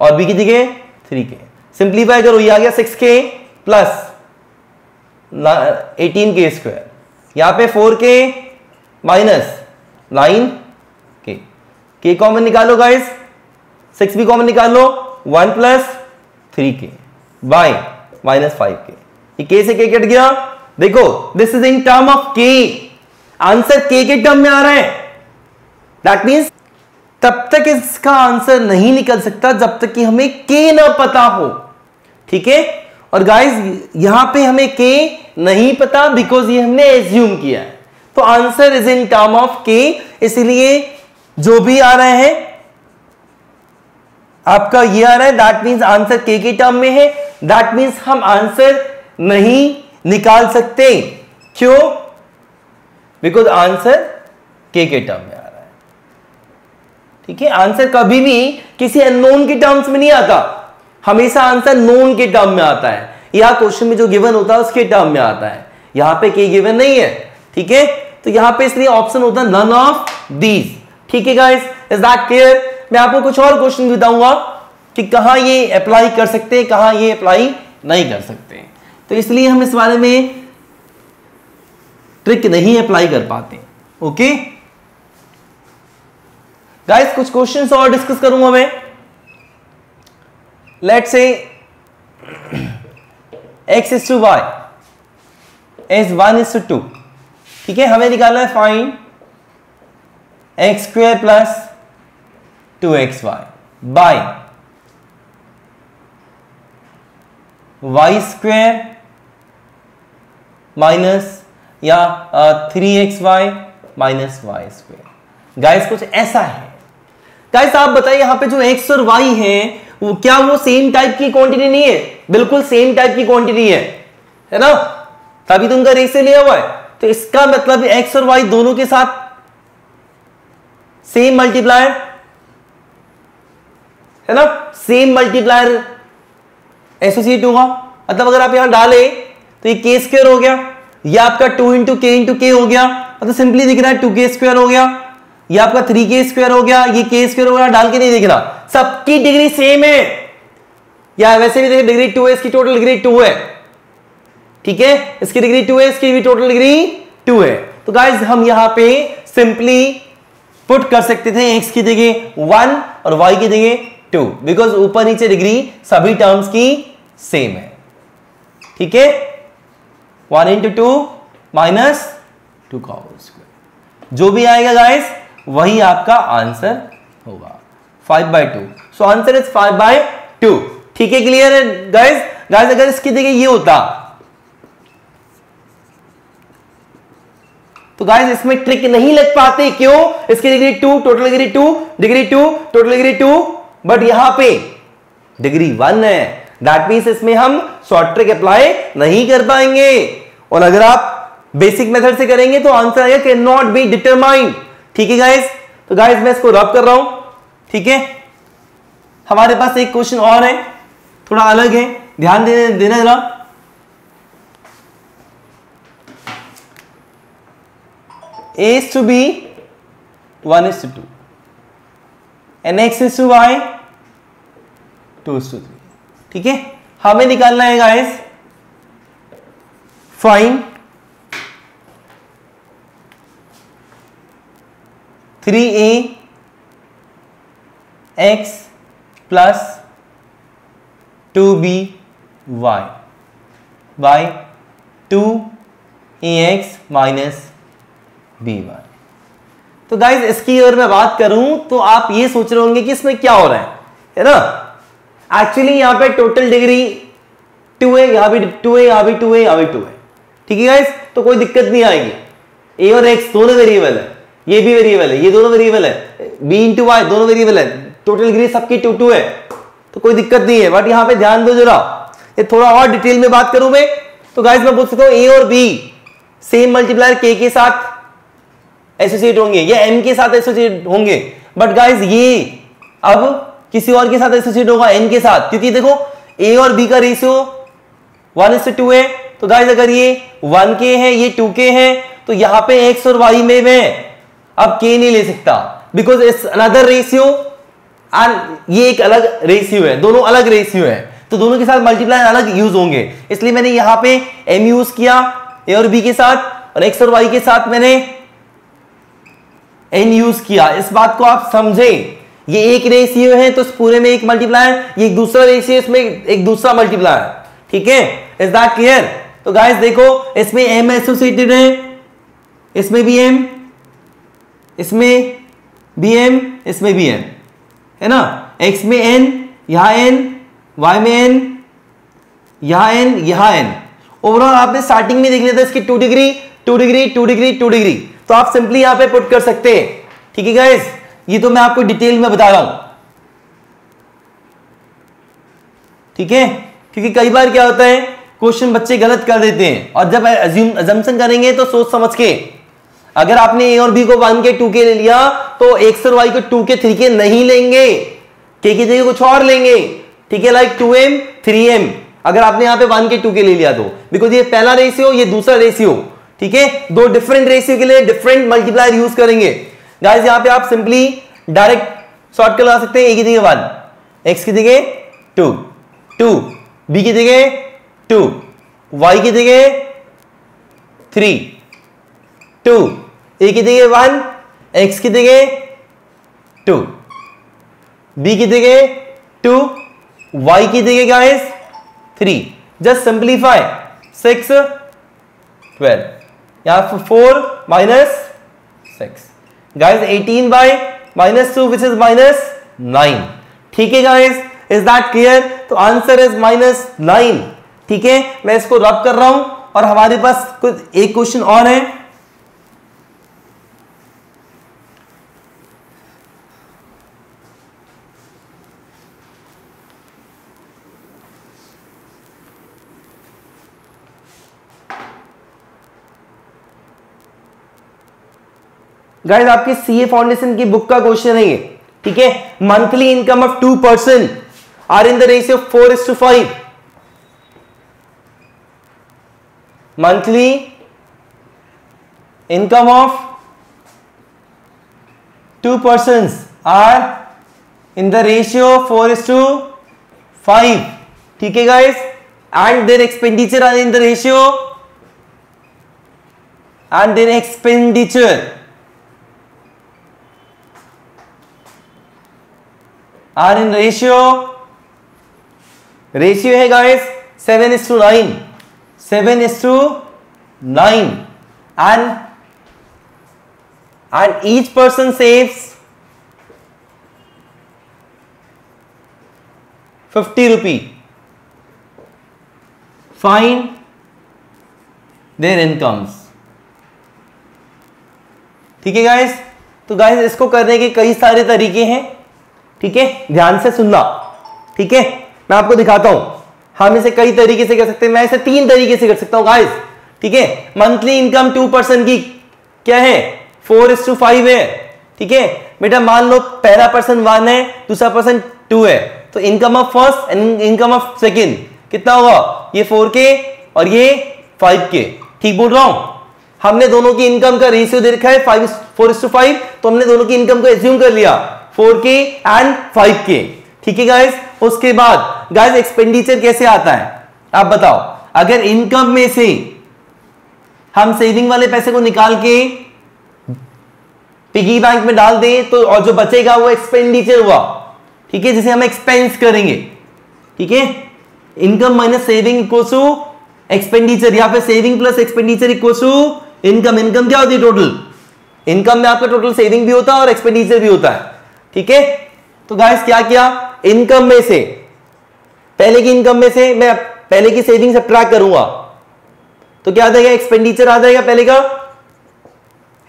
और बी की जगह 3k। सिंप्लीफाई करो, ये आ गया 6k + 18k², यहां पे 4k - 9k, k कॉमन निकालो गाइस, 6 भी कॉमन निकालो, 1 + 3k बाय -5k, ये k से k कट गया। देखो this is in term of k, answer k के टर्म में आ रहा है, दैट मींस तब तक इसका आंसर नहीं निकल सकता जब तक कि हमें k ना पता हो, ठीक है। और गाइस यहां पे हमें k नहीं पता बिकॉज ये हमने एज्यूम किया है, तो answer is in term of k, इसलिए जो भी आ रहा है आपका ये आ रहा है, दैट मींस आंसर k के टर्म में है, दैट मींस हम आंसर नहीं निकाल सकते। क्यों, बिकॉज आंसर k के टर्म में आ रहा है, ठीक है। आंसर कभी भी किसी अननोन के टर्म्स में नहीं आता, हमेशा आंसर नोन के टर्म में आता है, या क्वेश्चन में जो गिवन होता है उसके टर्म में आता है। यहां पे k गिवन नहीं है, ठीक है, तो यहां पे इसलिए ऑप्शन होता है नन ऑफ दीज, ठीक है गाइस, इज दैट क्लियर। मैं आपको कुछ और क्वेश्चन बताऊंगा कि कहां ये अप्लाई कर सकते हैं, कहां ये अप्लाई नहीं कर सकते, तो इसलिए हम इस बारे में ट्रिक नहीं अप्लाई कर पाते, ओके गाइस। कुछ क्वेश्चंस और डिस्कस करूंगा मैं। Let's say x = y is 1:2, ठीक है, हमें निकालना है find x² + 2xy bye y² minus या 3xy - y²। गाइस कुछ ऐसा है। गाइस आप बताइए यहां पे जो x और y है वो क्या वो सेम टाइप की क्वांटिटी नहीं है, बिल्कुल सेम टाइप की क्वांटिटी है ना, तभी तो उनका रेशियो लिया हुआ है। तो इसका मतलब एक्स और वाई दोनों के साथ सेम मल्टीप्लायर है ना, सेम मल्टीप्लायर एसोसिएट होगा। मतलब अगर आप यहां डाले तो ये के स्क्वायर हो गया, ये आपका 2 इंटू के हो गया, मतलब सिंपली दिख रहा है 2k स्क्वायर हो गया, ये आपका 3k स्क्वायर हो गया, ये k स्क्वायर हो गया, डाल के नहीं दिख रहा, सबकी डिग्री सेम है। या वैसे भी देखिए डिग्री 2 है, इसकी टोटल डिग्री 2 है, ठीक है, इसकी डिग्री 2 है, इसकी भी टोटल डिग्री 2 है। तो गाइस हम यहां पे सिंपली पुट कर सकते थे x की जगह 1 और y की जगह 2, बिकॉज ऊपर नीचे डिग्री सभी टर्म्स की सेम है, ठीक है। 1 इंटू 2 माइनस 2 का होल स्क्वायर, जो भी आएगा गाइस वही आपका आंसर होगा 5/2। सो आंसर इज 5/2, ठीक है, क्लियर है गाइस। गाइस अगर इसकी जगह ये होता तो गाइस इसमें ट्रिक नहीं लग पाते, क्यों, इसकी degree 2, total degree 2, degree 2, total degree 2, but यहां पे डिग्री 1 है, दैट मींस इसमें हम शॉर्ट ट्रिक अप्लाई नहीं कर पाएंगे। और अगर आप बेसिक मेथड से करेंगे तो आंसर आएगा कैन नॉट बी डिटरमाइंड, ठीक है गाइस। तो गाइस मैं इसको रब कर रहा हूं, ठीक है। हमारे पास एक क्वेश्चन और है, थोड़ा अलग है, ध्यान देना जरा। A is to B 1 is to 2 and x is to y 2 is to 3, ठीक है। हमें निकालना है guys find 3a x plus 2b y by 2ax minus b y. तो गाइज इसकी अगर मैं बात करूं तो आप ये सोच रहे होंगे कि इसमें क्या हो रहा है ना। एक्चुअली यहां पे टोटल डिग्री 2 है, यहां भी 2 है, यहां भी 2 है, यहां भी 2 है, ठीक है गाइज। तो कोई दिक्कत नहीं आएगी, ए और एक्स दोनों वेरिएबल है, ये भी वेरिएबल है, ये दोनों वेरिएबल है, बी इंटू वाई दोनों वेरिएबल है, टोटल डिग्री सबकी 2 है, तो कोई दिक्कत नहीं है। बट यहां पे ध्यान दो जरा, ये थोड़ा और डिटेल में बात करूं मैं तो गाइज मैं बोल सकता हूं ए और बी सेम मल्टीप्लायर के साथ एसोसिएट होंगे या एम के साथ एसोसिएट होंगे, बट गाइस ये अब किसी और के साथ एसोसिएट होगा एन के साथ, क्योंकि देखो ए और बी का रेशियो 1:2 है। तो गाइस अगर ये 1k है, ये 2k है, तो यहां पे x और y में मैं अब k नहीं ले सकता, because it's another ratio and ये एक अलग रेशियो है, दोनों अलग रेशियो है, तो दोनों के साथ मल्टीप्लाई अलग यूज होंगे। इसलिए मैंने यहां पे m यूज किया ए और बी के साथ, और x और y के साथ मैंने n यूज किया। इस बात को आप समझें, ये एक रेशियो है तो इस पूरे में एक मल्टीप्लायर, ये एक दूसरा रेशियो, इसमें एक दूसरा मल्टीप्लायर, ठीक है। Is that clear? तो गाइस देखो इसमें m एसोसिएटेड है, इसमें भी m, इसमें भी m, इसमें भी m है ना। x में n, यहां n, y में n, यहां n, यहां n। ओवरऑल आपने स्टार्टिंग में देख लिया था इसकी 2 डिग्री 2 डिग्री 2 डिग्री 2 डिग्री, तो आप सिंपली यहां पे पुट कर सकते हैं, ठीक है गाइस। ये तो मैं आपको डिटेल में बता रहा हूं, ठीक है, क्योंकि कई बार क्या होता है क्वेश्चन बच्चे गलत कर देते हैं, और जब अजम्पशन करेंगे तो सोच समझ के। अगर आपने ए और बी को 1k 2k ले लिया तो एक्स और वाई को 2k 3k नहीं लेंगे, के की जगह कुछ और लेंगे, ठीक है, लाइक 2m 3m। अगर आपने यहां पे 1k 2k ले लिया तो, बिकॉज ये पहला रेशियो, ये दूसरा रेशियो, ठीक है, दो डिफरेंट रेशियो के लिए डिफरेंट मल्टीप्लायर यूज करेंगे। गाइस यहां पे आप सिंपली डायरेक्ट शॉर्ट लगा सकते हैं, ए की जगह 1, एक्स की जगह 2, 2, बी की जगह 2, वाई की जगह 3, 2, ए की जगह 1, एक्स की जगह 2, बी की जगह 2, वाई की जगह गाइस 3। जस्ट सिंप्लीफाई 6 12, यहां 4 minus 6 guys 18 by -2 which is -9, ठीक है गाइस। Is that clear? तो आंसर इज -9, ठीक है। मैं इसको रब कर रहा हूं, और हमारे पास कुछ एक क्वेश्चन और है। गाइस आपके सीए फाउंडेशन की बुक का क्वेश्चन है ये, ठीक है। Monthly income of 2 person are in the ratio 4:5। Monthly income of 2 persons are in the ratio 4:5, ठीक है guys, and their expenditure are in the ratio and their expenditure are in ratio है guys 7:9, 7:9, and each person saves 50 rupee. Find their incomes, ठीक है guys. तो guys इसको करने के कई सारे तरीके हैं, ठीक है, ध्यान से सुनना, ठीक है। मैं आपको दिखाता हूं, हम इसे कई तरीके से कर सकते हैं, मैं इसे 3 तरीके से कर सकता हूं गाइस, ठीक है। मंथली इनकम 2 पर्सन की क्या है 4:5 है, ठीक है बेटा। मान लो पहला पर्सन 1 है, दूसरा पर्सन 2 है, तो income of first and income of second कितना होगा, ये 4K और ये 5K, ठीक बोल रहा हूं। हमने दोनों की इनकम का रेशियो दे रखा है 4:5, तो हमने दोनों की इनकम को एज्यूम कर लिया 4K एंड 5K, ठीक है गाइस। उसके बाद गाइस एक्सपेंडिचर कैसे आता है आप बताओ। अगर इनकम में से हम सेविंग वाले पैसे को निकाल के पिगी बैंक में डाल दें तो और जो बचेगा वो एक्सपेंडिचर हुआ, ठीक है, जिसे हम एक्सपेंस करेंगे, ठीक है। Income minus saving equals to expenditure, या फिर saving plus expenditure equals to income. Income क्या होती है टोटल, इनकम में आपका टोटल सेविंग भी होता है और एक्सपेंडिचर भी होता है, ठीक है। तो गाइस क्या किया, इनकम में से पहले की इनकम में से मैं पहले की सेविंग सब्ट्रैक्ट करूंगा तो क्या आ जाएगा, एक्सपेंडिचर आ जाएगा पहले का,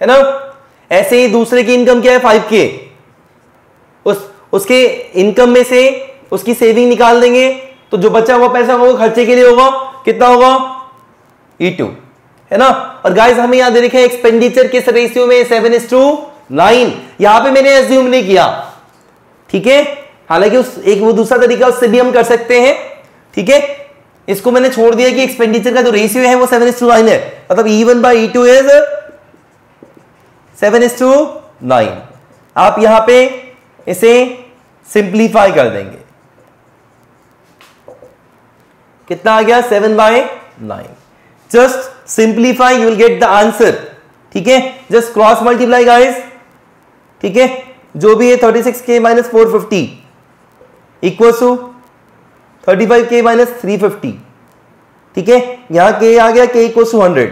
है ना। ऐसे ही दूसरे की इनकम क्या है 5K, उसके इनकम में से उसकी सेविंग निकाल देंगे तो जो बचा हुआ पैसा वो खर्चे के लिए होगा, कितना होगा E2, है ना। और गाइस हमें याद रखें एक्सपेंडिचर किस रेशियो में 7:9, यहां पे मैंने एज्यूम नहीं किया, ठीक है। हालांकि उस एक वो दूसरा तरीका उससे भी हम कर सकते हैं, ठीक है। इसको मैंने छोड़ दिया कि एक्सपेंडिचर का जो रेशियो है वो 7:9 है, मतलब E1/E2 इज 7:9। आप यहां पे इसे सिंप्लीफाई कर देंगे, कितना आ गया 7/9। Just simplify you will get the answer, ठीक है। जस्ट क्रॉस मल्टीप्लाई गाइस, ठीक है। जो भी है 36K - 450 इक्वल्स टू 35K - 350, ठीक है। यहां K आ गया, K equals to 100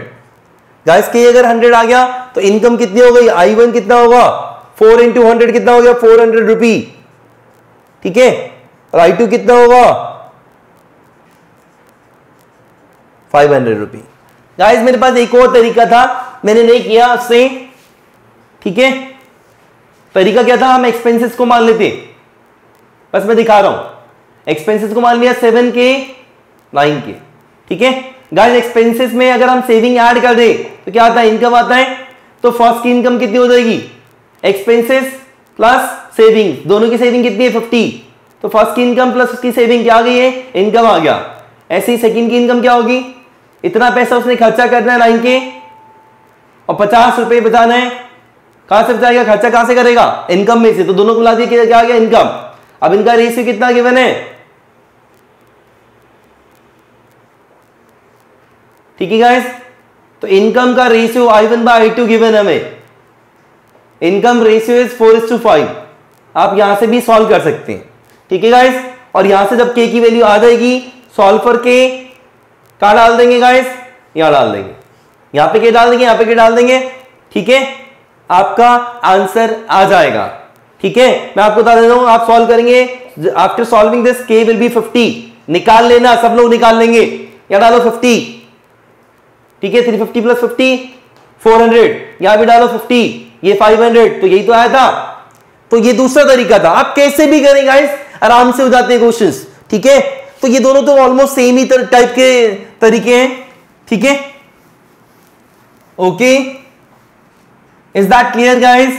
guys. K अगर 100 आ गया तो इनकम कितनी हो गई, I1 कितना होगा 4 × 100 कितना हो गया 400 रुपी, ठीक है। और I2 कितना होगा 500 रुपी। गाइस मेरे पास एक और तरीका था, मैंने नहीं किया उससे, ठीक है। तरीका क्या था, हम एक्सपेंसेस को मान लेते, बस मैं दिखा रहा हूं। एक्सपेंसेस को मान लिया 7K 9K, ठीक है। गाइस एक्सपेंसेस में अगर हम सेविंग ऐड कर दे तो क्या आता है, इनकम आता है। तो फर्स्ट की इनकम कितनी हो जाएगी, एक्सपेंसेस प्लस सेविंग, दोनों की सेविंग कितनी है 50, तो फर्स्ट की इनकम प्लस उसकी सेविंग क्या आ गई है, इनकम आ गया। ऐसे ही सेकंड की इनकम क्या होगी, इतना पैसा उसने खर्चा करना है 9K और 50 रुपए बचाना है, कहां से बचाएगा, खर्चा कहां से करेगा, इनकम में से। तो दोनों को मिला दिया क्या आ गया, इनकम। अब इनका रेशियो कितना गिवन है, ठीक है गाइस। तो इनकम का रेशियो I1/I2 गिवन हमें, इनकम रेशियो इज 4:5। आप यहां से भी सॉल्व कर सकते हैं, ठीक है गाइस। और यहां से जब K की वैल्यू आ जाएगी, सॉल्व फॉर K कहां डाल देंगे गाइस, यहां डाल देंगे, यहां पे K डाल देंगे, यहां पे K डाल देंगे, ठीक है। आपका आंसर आ जाएगा, ठीक है। मैं आपको बता देता हूं, आप सॉल्व करेंगे, after solving this K will be 50, निकाल लेना, सब लोग निकाल लेंगे। यहां डालो 50, ठीक है। 350 + 50 400, यहां भी डालो 50, ये 500, तो यही तो आया था। तो ये दूसरा तरीका था, आप कैसे भी करें गाइस, आराम से हो जाते हैं क्वेश्चंस, ठीक है। तो ये दोनों तो ऑलमोस्ट सेम ही टाइप के तरीके हैं, ठीक है, okay. Is that clear guys?